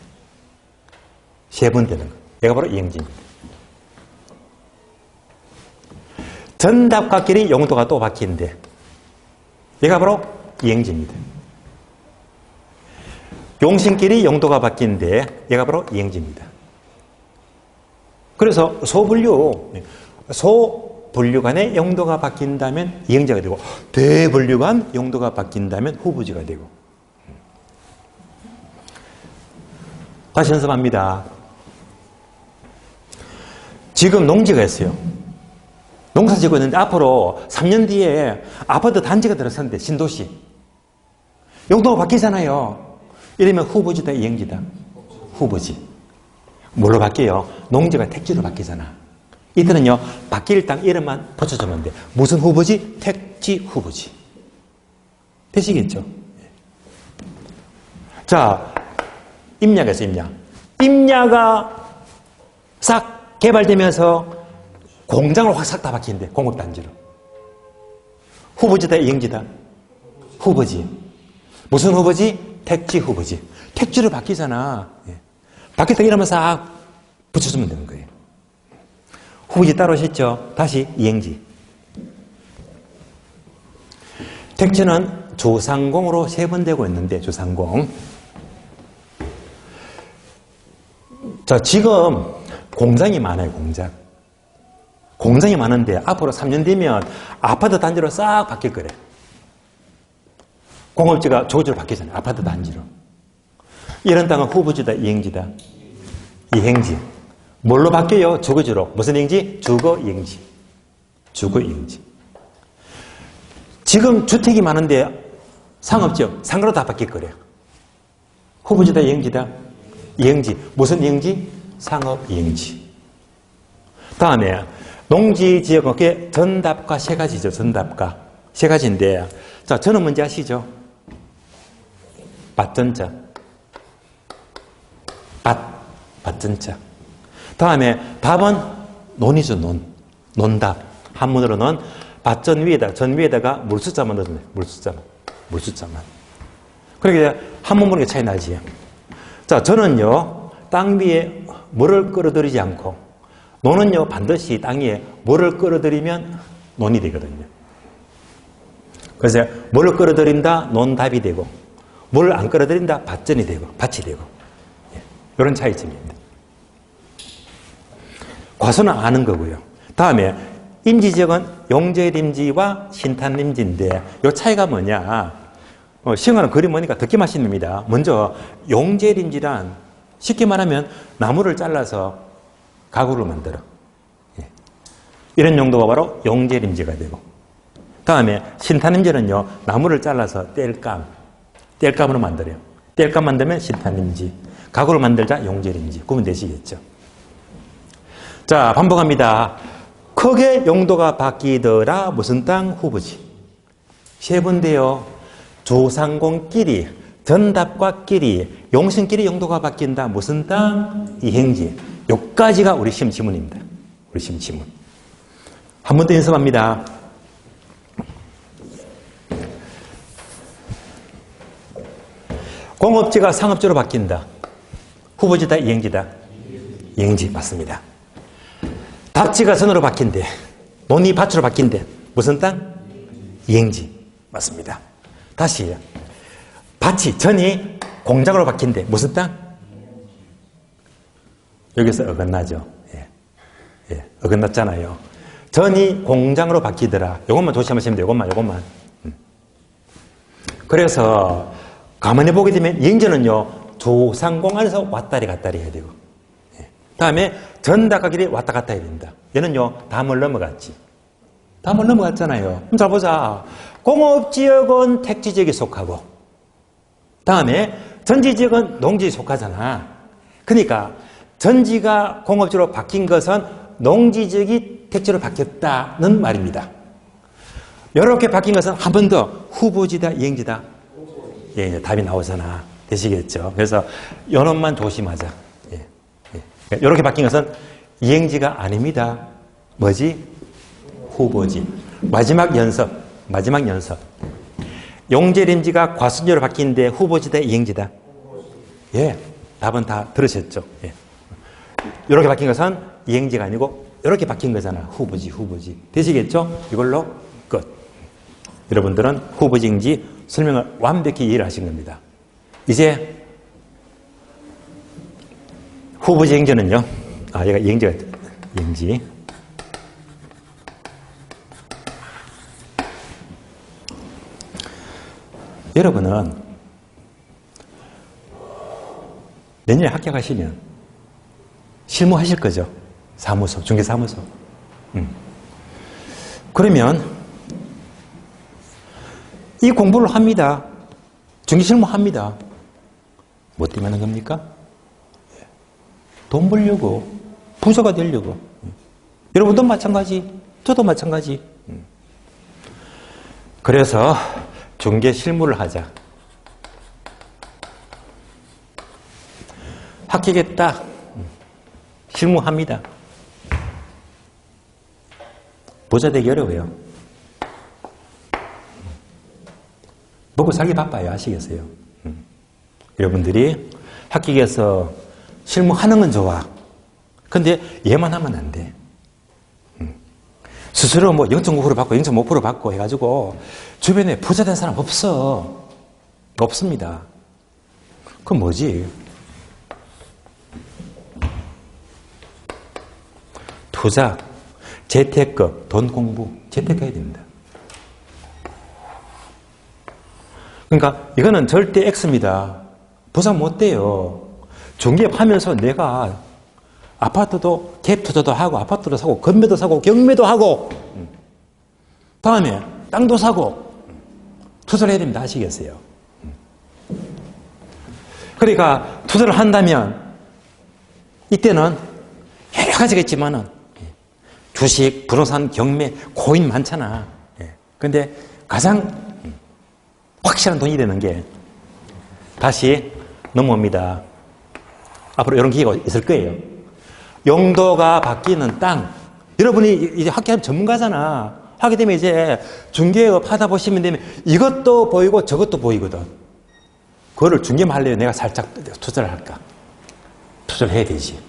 세 번 되는 거. 얘가 바로 이행지입니다. 전답과끼리 용도가 또 바뀐대. 얘가 바로 이행지입니다. 용신끼리 용도가 바뀐대. 얘가 바로 이행지입니다. 그래서 소분류 간의 용도가 바뀐다면 이행자가 되고 대분류 간 용도가 바뀐다면 후보지가 되고. 다시 연습합니다. 지금 농지가 있어요. 농사 짓고 있는데 앞으로 3년 뒤에 아파트 단지가 들어섰는데 신도시. 용도가 바뀌잖아요. 이러면 후보지다 이행지다? 후보지. 뭘로 바뀌어요? 농지가 택지로 바뀌잖아. 이때는요, 바뀔 땅 이름만 붙여주면 돼. 무슨 후보지? 택지 후보지. 되시겠죠? 자, 임야가 있어, 임야. 임야가 싹 개발되면서 공장을 확 싹 다 바뀐대, 공업단지로. 후보지다, 이행지다? 후보지. 무슨 후보지? 택지 후보지. 택지로 바뀌잖아. 바뀔 땅 이름만 싹 붙여주면 되는 거예요. 후보지 따로 오셨죠? 다시 이행지. 택지는 조상공으로 세 번 되고 있는데 조상공. 자, 지금 공장이 많아요. 공장이 많은데 앞으로 3년 뒤면 아파트 단지로 싹 바뀔 거래. 공업지가 조지로 바뀌잖아요. 아파트 단지로. 이런 땅은 후보지다 이행지다? 이행지. 뭘로 바뀌어요? 주거지로. 무슨 이행지? 주거 이행지. 주거 이행지. 지금 주택이 많은데 상업지역, 상가로 다 바뀔 거래요. 후보지다 이행지다? 이행지. 무슨 이행지? 상업 이행지. 다음에 농지지역은 그게 전답과 세 가지죠. 전답과 세 가지인데, 자, 저는 뭔지 아시죠? 밭전자. 밭전자. 다음에 답은 논이죠. 논답. 한문으로는 밭전 위에다, 전 위에다가 물숫자만 넣어주네. 물숫자만. 그러니까 한문 보는 게 차이 나지. 자, 저는요, 땅 위에 물을 끌어들이지 않고, 논은요, 반드시 땅 위에 물을 끌어들이면 논이 되거든요. 그래서 물을 끌어들인다, 논답이 되고, 물을 안 끌어들인다, 밭전이 되고, 밭이 되고. 이런 차이점입니다. 과수는 아는 거고요. 다음에 임지지역은 용제림지와 신탄림지인데 이 차이가 뭐냐? 시험하는 그림 보니까 듣기 맛있습니다. 먼저 용제림지란 쉽게 말하면 나무를 잘라서 가구를 만들어. 이런 용도가 바로 용제림지가 되고, 다음에 신탄림지는요, 나무를 잘라서 땔감으로 만들어요. 땔감 만들면 신탄림지. 가구를 만들자 용제림지. 구분 되시겠죠? 자, 반복합니다. 크게 용도가 바뀌더라. 무슨 땅? 후보지. 세 번인데요. 조상공끼리, 전답과 끼리, 용신끼리 용도가 바뀐다. 무슨 땅? 이행지. 여기까지가 우리 시험 지문입니다. 우리 시험 지문. 한 번 더 연습합니다. 공업지가 상업지로 바뀐다. 후보지다, 이행지다? 이행지 맞습니다. 답지가 전으로 바뀐대. 논이 밭으로 바뀐대. 무슨 땅? 이행지 맞습니다. 다시 밭이 전이 공장으로 바뀐대. 무슨 땅? 여기서 어긋나죠. 예, 어긋났잖아요. 전이 공장으로 바뀌더라. 이것만 조심하시면 돼요. 이것만. 그래서 가만히 보게 되면 이행지는요. 조상공 안에서 왔다리 갔다리 해야 되고, 다음에 전답과끼리 왔다 갔다 해야 된다. 얘는요, 담을 넘어갔지. 담을 넘어갔잖아요. 그럼 잘 보자. 공업지역은 택지지역에 속하고, 다음에 전지지역은 농지에 속하잖아. 그러니까 전지가 공업지로 바뀐 것은 농지지역이 택지로 바뀌었다는 말입니다. 이렇게 바뀐 것은 한 번 더 후보지다, 이행지다? 예, 답이 나오잖아. 되시겠죠? 그래서 요놈만 조심하자. 이렇게 바뀐 것은 이행지가 아닙니다. 뭐지? 후보지. 마지막 연습. 용제림지가 과순제로 바뀌는데 후보지다, 이행지다? 예, 답은 다 들으셨죠? 예. 이렇게 바뀐 것은 이행지가 아니고 이렇게 바뀐 거잖아. 후보지. 되시겠죠? 이걸로 끝. 여러분들은 후보지, 이행지 설명을 완벽히 이해를 하신 겁니다. 이제 후보지 이행지는요. 얘가 이행지. 여러분은 내년에 합격하시면 실무하실 거죠. 사무소, 중개사무소. 그러면 이 공부를 합니다. 중개실무 합니다. 뭐 때문에 하는 겁니까? 돈 벌려고, 부자가 되려고. 여러분도 마찬가지, 저도 마찬가지. 그래서 중개 실무를 하자. 합격했다. 실무합니다. 부자 되기 어려워요. 먹고 살기 바빠요. 아시겠어요? 여러분들이 합격해서 실무하는 건 좋아. 근데 얘만 하면 안 돼. 스스로 뭐 0.9% 받고 0.5% 받고 해가지고 주변에 부자 된 사람 없어. 없습니다. 그건 뭐지? 투자, 재테크, 돈 공부, 재테크해야 됩니다. 그러니까 이거는 절대 X입니다. 부자 못 돼요. 중개업 하면서 내가 아파트도 갭 투자도 하고 아파트도 사고 건매도 사고 경매도 하고 다음에 땅도 사고 투자를 해야 됩니다. 아시겠어요? 그러니까 투자를 한다면 이때는 여러 가지가 있지만은 주식, 부동산, 경매, 코인 많잖아. 그런데 가장 확실한 돈이 되는 게 다시 넘어옵니다. 앞으로 이런 기회가 있을 거예요. 용도가 바뀌는 땅. 여러분이 이제 학교하면 전문가잖아. 하게 되면 이제 중개업 하다 보시면 되면 이것도 보이고 저것도 보이거든. 그거를 중개만 하려면 내가 살짝 투자를 할까? 투자를 해야 되지.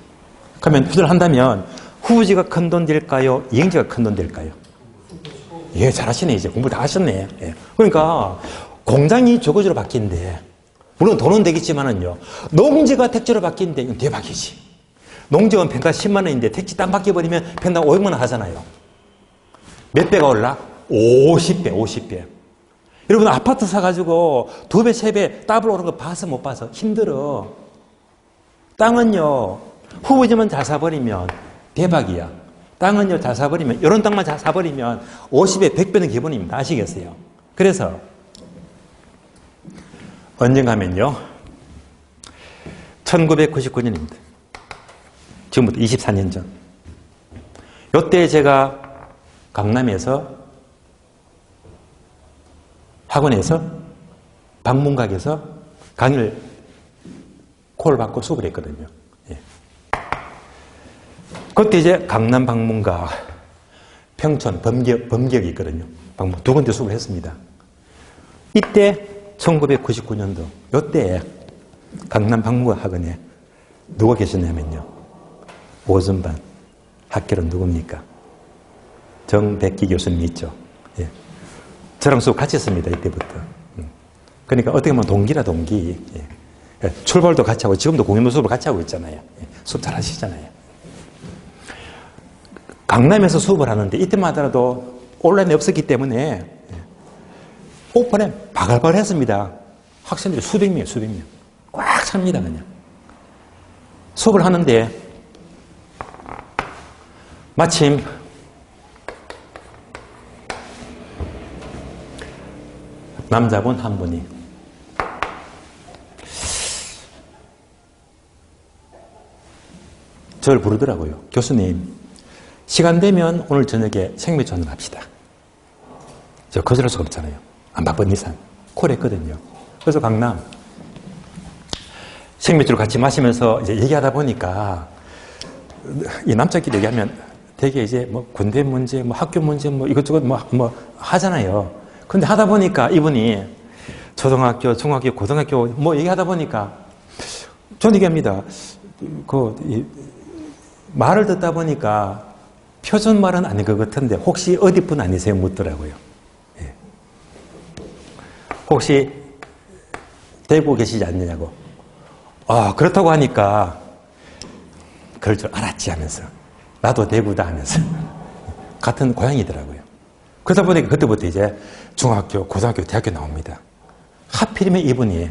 그러면 투자를 한다면 후보지가 큰 돈 될까요? 이행지가 큰 돈 될까요? 예, 잘하시네. 이제 공부 다 하셨네. 예. 그러니까 공장이 저거지로 바뀐대. 물론 돈은 되겠지만은요. 농지가 택지로 바뀐대. 이건 대박이지. 농지원 평당 10만 원인데 택지 땅 바뀌어버리면 평당 500만 원 하잖아요. 몇 배가 올라? 50배. 여러분 아파트 사가지고 2배, 3배 더블 오른 거 봐서 못 봐서 힘들어. 땅은요. 후보지만 잘 사버리면 대박이야. 땅은요. 잘 사버리면 이런 땅만 잘 사버리면 50배, 100배는 기본입니다. 아시겠어요? 그래서 언젠가면요. 1999년입니다. 지금부터 24년 전. 이때 제가 강남에서 학원에서 방문각에서 강의를 콜 받고 수업을 했거든요. 예. 그때 이제 강남 방문각, 평촌, 범격이 있거든요. 두 군데 수업을 했습니다. 이때 1999년도 이때 강남 방문각 학원에 누가 계셨냐면요. 오전반 학교는 누굽니까? 정백기 교수님 있죠. 예. 저랑 수업 같이 했습니다. 이때부터. 그러니까 어떻게 보면 동기라 동기. 예. 출발도 같이 하고 지금도 공연 수업을 같이 하고 있잖아요. 예. 수업 잘 하시잖아요. 강남에서 수업을 하는데 이때마다도 온라인이 없었기 때문에 오픈에 바글바글 했습니다. 학생들이 수백 명, 수백 명. 꽉 찹니다, 그냥. 수업을 하는데 마침 남자분 한 분이 저를 부르더라고요. 교수님, 시간 되면 오늘 저녁에 생맥주를 합시다. 저 거절할 수가 없잖아요. 안 바쁜 이상. 콜했거든요. 그래서 강남 생맥주를 같이 마시면서 이제 얘기하다 보니까 이 남자끼리 얘기하면 되게 이제 뭐 군대 문제, 뭐 학교 문제, 뭐 이것저것 뭐 하잖아요. 근데 하다 보니까 이분이 초등학교, 중학교, 고등학교 뭐 얘기하다 보니까 저는 얘기합니다. 말을 듣다 보니까 표준말은 아닌 것 같은데 혹시 어디 분 아니세요? 묻더라고요. 예. 혹시 대구 계시지 않느냐고. 그렇다고 하니까 그럴 줄 알았지 하면서 나도 대구다 하면서 같은 고향이더라고요. 그러다 보니까 그때부터 이제 중학교, 고등학교, 대학교 나옵니다. 하필이면 이분이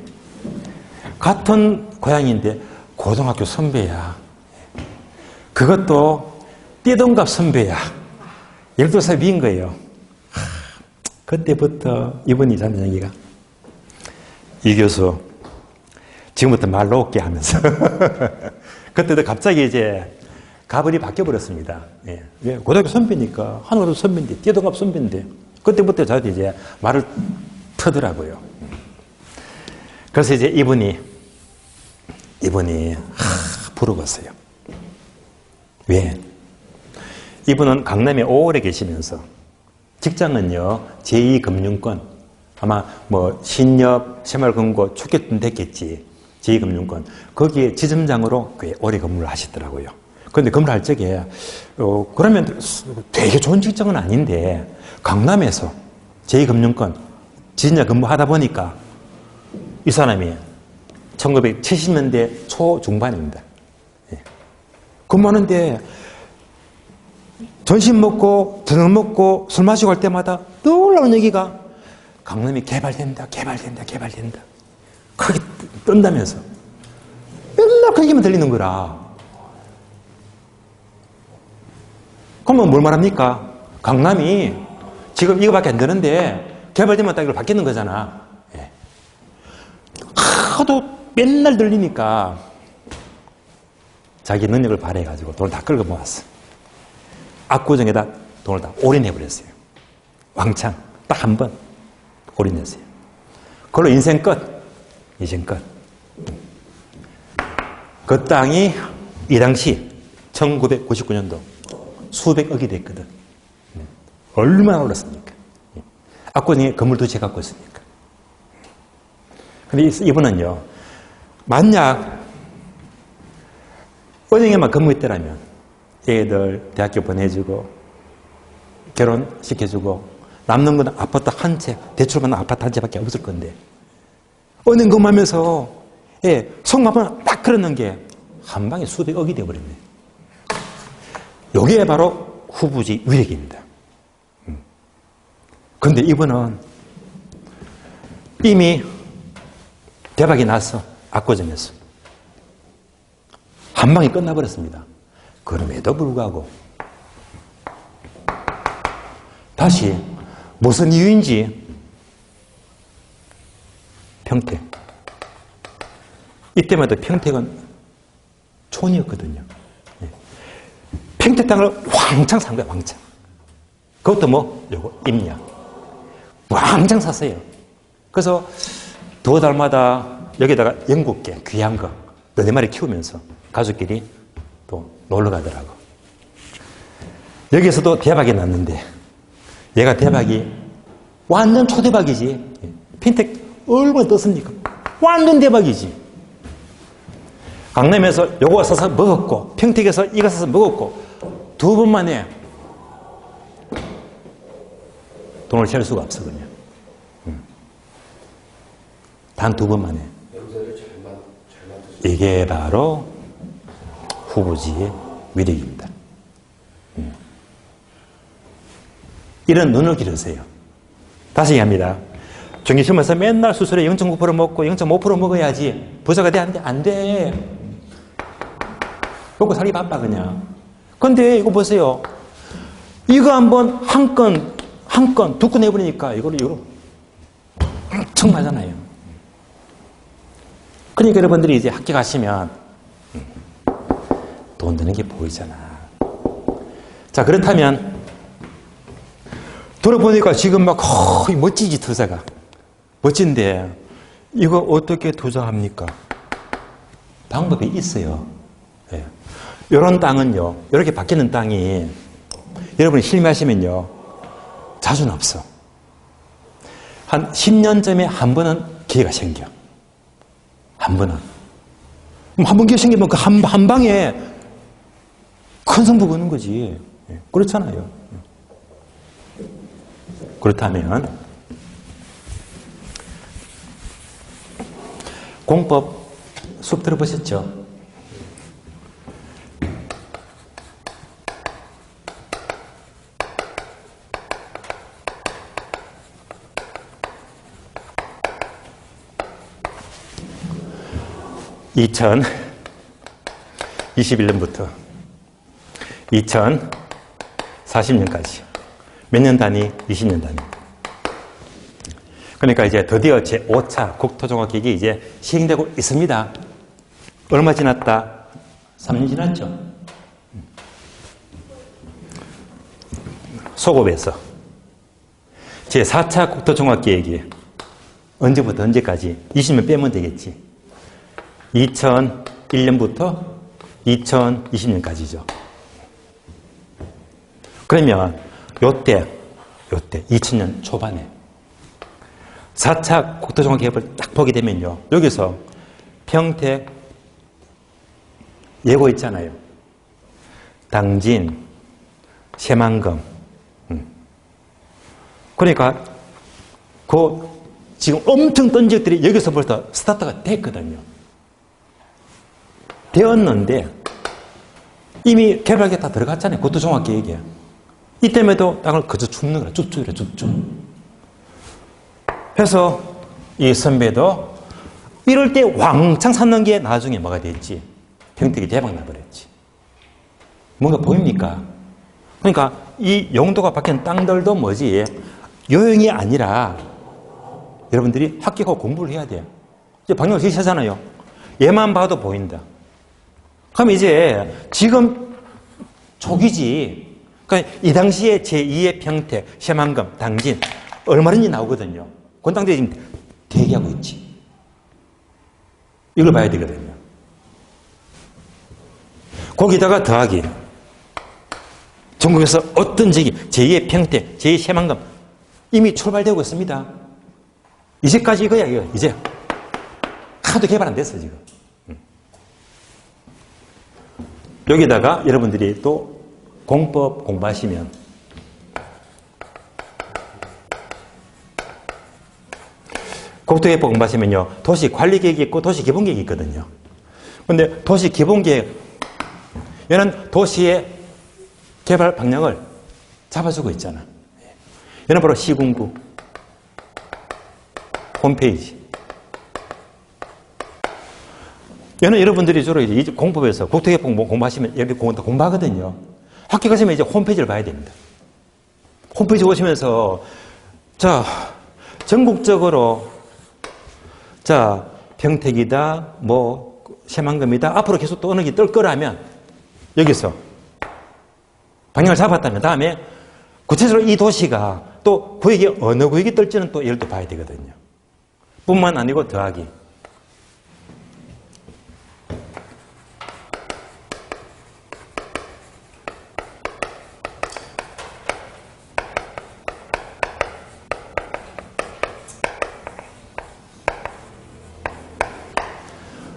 같은 고향인데 고등학교 선배야. 그것도 띠동갑 선배야. 12살 위인 거예요. 그때부터 이분이 하는 얘기가 이 교수 지금부터 말 놓을게 하면서 그때도 갑자기 이제 가벌이 바뀌어버렸습니다. 예. 고등학교 선배니까 하나도 선배인데 띠동갑 선배인데 그때부터 저한테 이제 말을 터더라고요. 그래서 이제 이분이 부르겠어요. 왜? 이분은 강남에 오래 계시면서 직장은요 제2금융권 아마 뭐 신협, 새마을금고 축계쯤 됐겠지. 제2금융권 거기에 지점장으로 꽤 오래 근무를 하시더라고요. 그런데 근무를 할 적에 그러면 되게 좋은 직장은 아닌데 강남에서 제2금융권 지점장 근무하다 보니까 이 사람이 1970년대 초중반입니다. 근무하는데 점심 먹고 저녁 먹고 술 마시고 할 때마다 놀라운 얘기가 강남이 개발된다. 크게 뜬다면서 맨날 그 얘기만 들리는 거라. 그러면 뭘 말합니까? 강남이 지금 이거밖에 안 되는데 개발되면 딱 이걸 바뀌는 거잖아. 하도 맨날 들리니까 자기 능력을 발휘해가지고 돈을 다 끌고 모았어. 압구정에다 돈을 다 올인해버렸어요. 왕창 딱 한 번 올인했어요. 그걸로 인생 끝. 그 땅이 이 당시 1999년도 수백억이 됐거든. 얼마나 올랐습니까? 압구정에 건물 2채 갖고 있으니까. 근데 이분은요, 만약 은행에만 근무했더라면 애들 대학교 보내주고 결혼시켜주고 남는 건 아파트 한 채, 대출받는 아파트 한 채밖에 없을 건데 은행 근무하면서 성공하면 딱 그러는 게 한 방에 수백억이 되어버렸네. 이게 바로 후부지 위력입니다. 그런데 이분은 이미 대박이 났어. 압구정에서. 한 방에 끝나버렸습니다. 그럼에도 불구하고 다시 무슨 이유인지 평택. 이때마다 평택은 손이었거든요. 예. 평택 땅을 왕창 산 거야, 왕창. 그것도 뭐, 요거, 임야. 왕창 샀어요. 그래서 두 달마다 여기다가 영국계, 귀한 거, 4마리 키우면서 가족끼리 또 놀러 가더라고. 여기서도 대박이 났는데, 얘가 대박이 완전 초대박이지. 평택 얼마나 떴습니까? 완전 대박이지. 강남에서 요거 사서 먹었고, 평택에서 이거 사서 먹었고, 2번 만에 돈을 셀 수가 없어, 그냥. 단 2번 만에. 이게 바로 후보지의 위력입니다. 이런 눈을 기르세요. 다시 얘기합니다. 중기시험에서 맨날 수술에 0.9% 먹고 0.5% 먹어야지 부자가 돼, 안 돼? 안 돼. 먹고 살기 바빠, 그냥. 근데 이거 보세요. 이거 한번 한 건, 2건 내버리니까 이걸로 엄청 나잖아요. 그러니까 여러분들이 이제 학교 가시면 돈 드는 게 보이잖아. 자, 그렇다면 돌아보니까 지금 막 거의 멋지지, 투자가. 멋진데 이거 어떻게 투자합니까? 방법이 있어요. 예. 이런 땅은요, 이렇게 바뀌는 땅이 여러분이 실패하시면요, 자주는 없어. 한 10년쯤에 한 번은 기회가 생겨. 한 번은. 한 번 기회 생기면 그 한 방에 큰 성부가 오는 거지. 예. 그렇잖아요. 그렇다면 공법 수업 들어보셨죠? (2021년부터) 2040년까지 몇 년 단위? 20년 단위. 그러니까 이제 드디어 제5차 국토종합계획이 이제 시행되고 있습니다. 얼마 지났다? 3년 지났죠. 소급해서 제4차 국토종합계획이 언제부터 언제까지? 20년 빼면 되겠지. 2001년부터 2020년까지죠. 그러면 요때 2000년 초반에 4차 국토종합계획을 딱 보게 되면요, 여기서 평택 예고 있잖아요. 당진, 새만금. 그러니까 그 지금 엄청 떤 지역들이 여기서부터 스타트가 됐거든요. 되었는데 이미 개발계 다 들어갔잖아요. 국토종합계획에. 이때에도 땅을 그저 줍는 거야. 쭉쭉이래, 쭉쭉. 그래서 이 선배도 이럴 때 왕창 샀는 게 나중에 뭐가 됐지? 평택이 대박 나버렸지. 뭔가 보입니까? 그러니까 이 용도가 바뀐 땅들도 뭐지? 요용이 아니라 여러분들이 합격하고 공부를 해야 돼요. 이제 방향을 제시하잖아요. 얘만 봐도 보인다. 그럼 이제 지금 초기지. 그러니까 이 당시에 제2의 평택, 새만금, 당진 얼마든지 나오거든요. 그 땅들이 지금 대기하고 있지. 이걸 봐야 되거든요. 거기다가 더하기. 전국에서 어떤 지역이 제2의 평택, 제2의 새만금 이미 출발되고 있습니다. 이제까지 이거야, 이거. 이제 하도 개발 안 됐어, 지금. 여기다가 여러분들이 또 공법 공부하시면 국토계획 공부하시면요, 도시 관리계획이 있고 도시 기본계획이 있거든요. 그런데 도시 기본계획, 얘는 도시의 개발 방향을 잡아주고 있잖아. 얘는 바로 시군구 홈페이지. 얘는 여러분들이 주로 이제 공법에서 국토계획 공부하시면 여기 공부하거든요. 학교 가시면 이제 홈페이지를 봐야 됩니다. 홈페이지 오시면서 자, 전국적으로 자, 평택이다, 뭐 새만금이다. 앞으로 계속 또 어느 게 뜰 거라면 여기서 방향을 잡았다면 다음에 구체적으로 이 도시가 또 구역이 어느 구역이 뜰지는 또 예를 또 봐야 되거든요. 뿐만 아니고 더하기.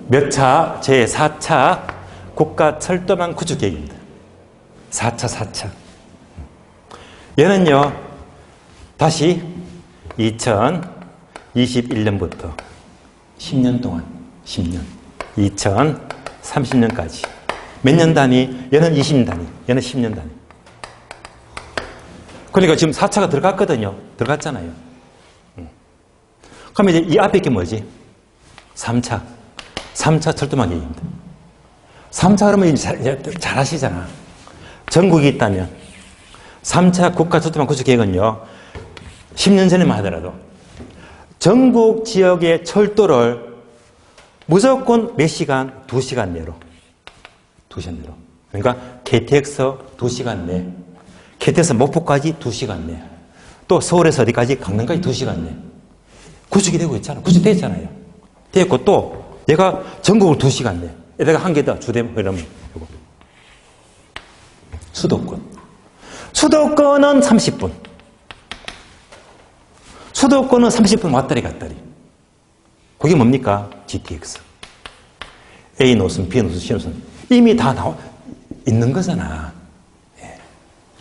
몇 차? 제4차 국가철도망 구축계획입니다. 4차. 얘는요, 다시 2021년부터 10년 동안, 10년. 2030년까지. 몇 년 단위? 얘는 20년 단위, 얘는 10년 단위. 그러니까 지금 4차가 들어갔거든요. 들어갔잖아요. 그럼 이제 이 앞에 게 뭐지? 3차. 3차 철도망 계획입니다. 3차 그러면 잘 아시잖아. 전국이 있다면 3차 국가철도망 구축계획은요. 10년 전에만 하더라도 전국 지역의 철도를 무조건 몇 시간? 2시간 내로. 2시간 내로. 그러니까 KTX 2시간 내. KTX 목포까지 2시간 내. 또 서울에서 어디까지? 강남까지 2시간 내. 구축이 되고 있잖아. 구축됐잖아요. 됐고 또 얘가 전국을 2시간 내. 얘가 한 개 더 주대면 이러면 이거. 수도권. 수도권은 30분. 수도권은 30분 왔다리 갔다리. 그게 뭡니까? GTX. A 노선, B 노선, C 노선. 이미 다 있는 거잖아.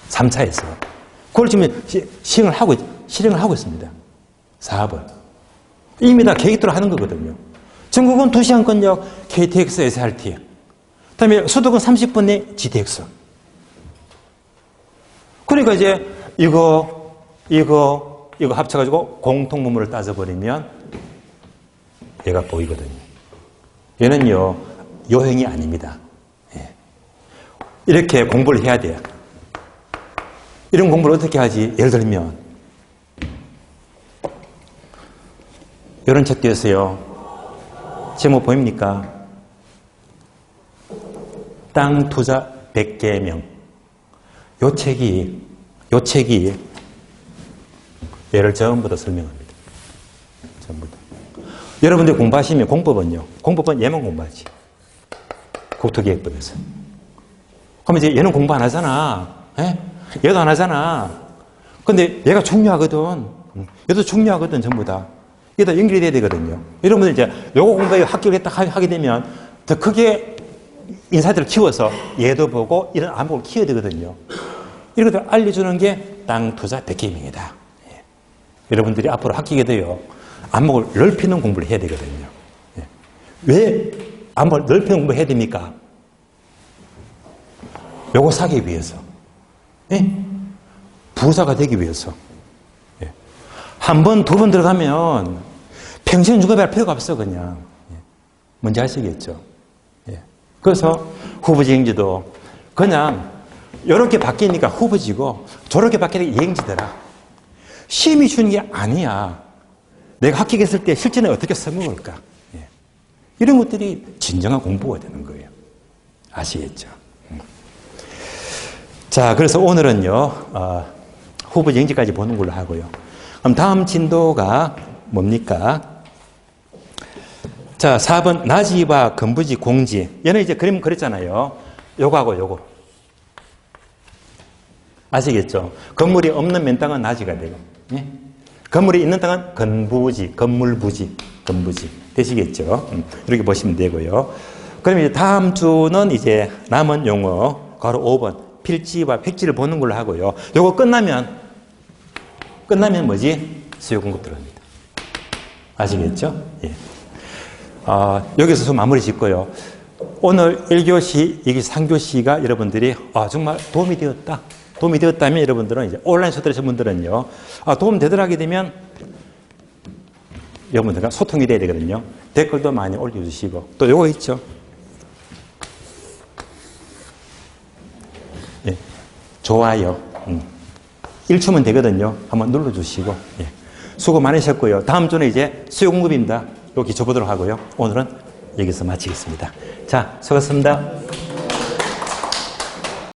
3차에서. 그걸 지금 실행을 하고 있습니다. 사업을. 이미 다 계획대로 하는 거거든요. 전국은 2시간권역 KTX, SRT. 그 다음에 수도권 30분 내 GTX. 그러니까 이제 이거 합쳐가지고 공통분모를 따져버리면 얘가 보이거든요. 얘는요, 요행이 아닙니다. 이렇게 공부를 해야 돼요. 이런 공부를 어떻게 하지? 예를 들면, 이런 책도 있어요. 제목 보입니까? 땅 투자 100개명. 요 책이 얘를 전부 다 설명합니다. 전부 다. 여러분들 공부하시면 공법은 얘만 공부하지. 국토기획법에서. 그럼 이제 얘는 공부 안 하잖아. 얘도 안 하잖아. 근데 얘가 중요하거든. 얘도 중요하거든, 전부 다. 이게 다 연결이 돼야 되거든요. 여러분들 이제 요거 공부에 합격을 하게 되면 더 크게 인사들을 키워서 얘도 보고 이런 안목을 키워야 되거든요. 이런 것들 알려주는 게 땅 투자 100개명이다. 여러분들이 앞으로 합격이 돼요. 안목을 넓히는 공부를 해야 되거든요. 왜 안목을 넓히는 공부를 해야 됩니까? 요거 사기 위해서. 부자가 되기 위해서. 한 번, 두 번 들어가면 평생 죽어야 할 필요가 없어, 그냥. 뭔지 아시겠죠? 그래서 후보지 행지도 그냥 이렇게 바뀌니까 후보지고 저렇게 바뀌니까 예행지더라. 시험이 주는 게 아니야. 내가 합격했을 때 실전에 어떻게 써먹을까? 이런 것들이 진정한 공부가 되는 거예요. 아시겠죠? 자, 그래서 오늘은요, 후보지 행지까지 보는 걸로 하고요. 그럼 다음 진도가 뭡니까? 자, 4번 나지와 건부지, 공지. 얘는 이제 그림 그렸잖아요. 요거하고 요거. 아시겠죠? 건물이 없는 맨땅은 나지가 되고, 건물이 있는 땅은 건부지, 건물부지, 건부지. 되시겠죠? 이렇게 보시면 되고요. 그럼 이제 다음 주는 이제 남은 용어, 바로 5번. 필지와 획지를 보는 걸로 하고요. 요거 끝나면 뭐지? 수요 공급 들어갑니다. 아시겠죠? 예. 여기서 좀 마무리 짓고요. 오늘 1교시, 2교시, 3교시가 여러분들이 정말 도움이 되었다면 여러분들은 이제 온라인 수업들으신 분들은요. 도움 되더라게 되면 여러분들과 소통이 돼야 되거든요. 댓글도 많이 올려주시고 또 요거 있죠. 예. 좋아요. 1초면 되거든요. 한번 눌러주시고. 예. 수고 많으셨고요. 다음 주는 이제 수요 공급입니다. 요 기초 보도록 하고요. 오늘은 여기서 마치겠습니다. 자, 수고하셨습니다.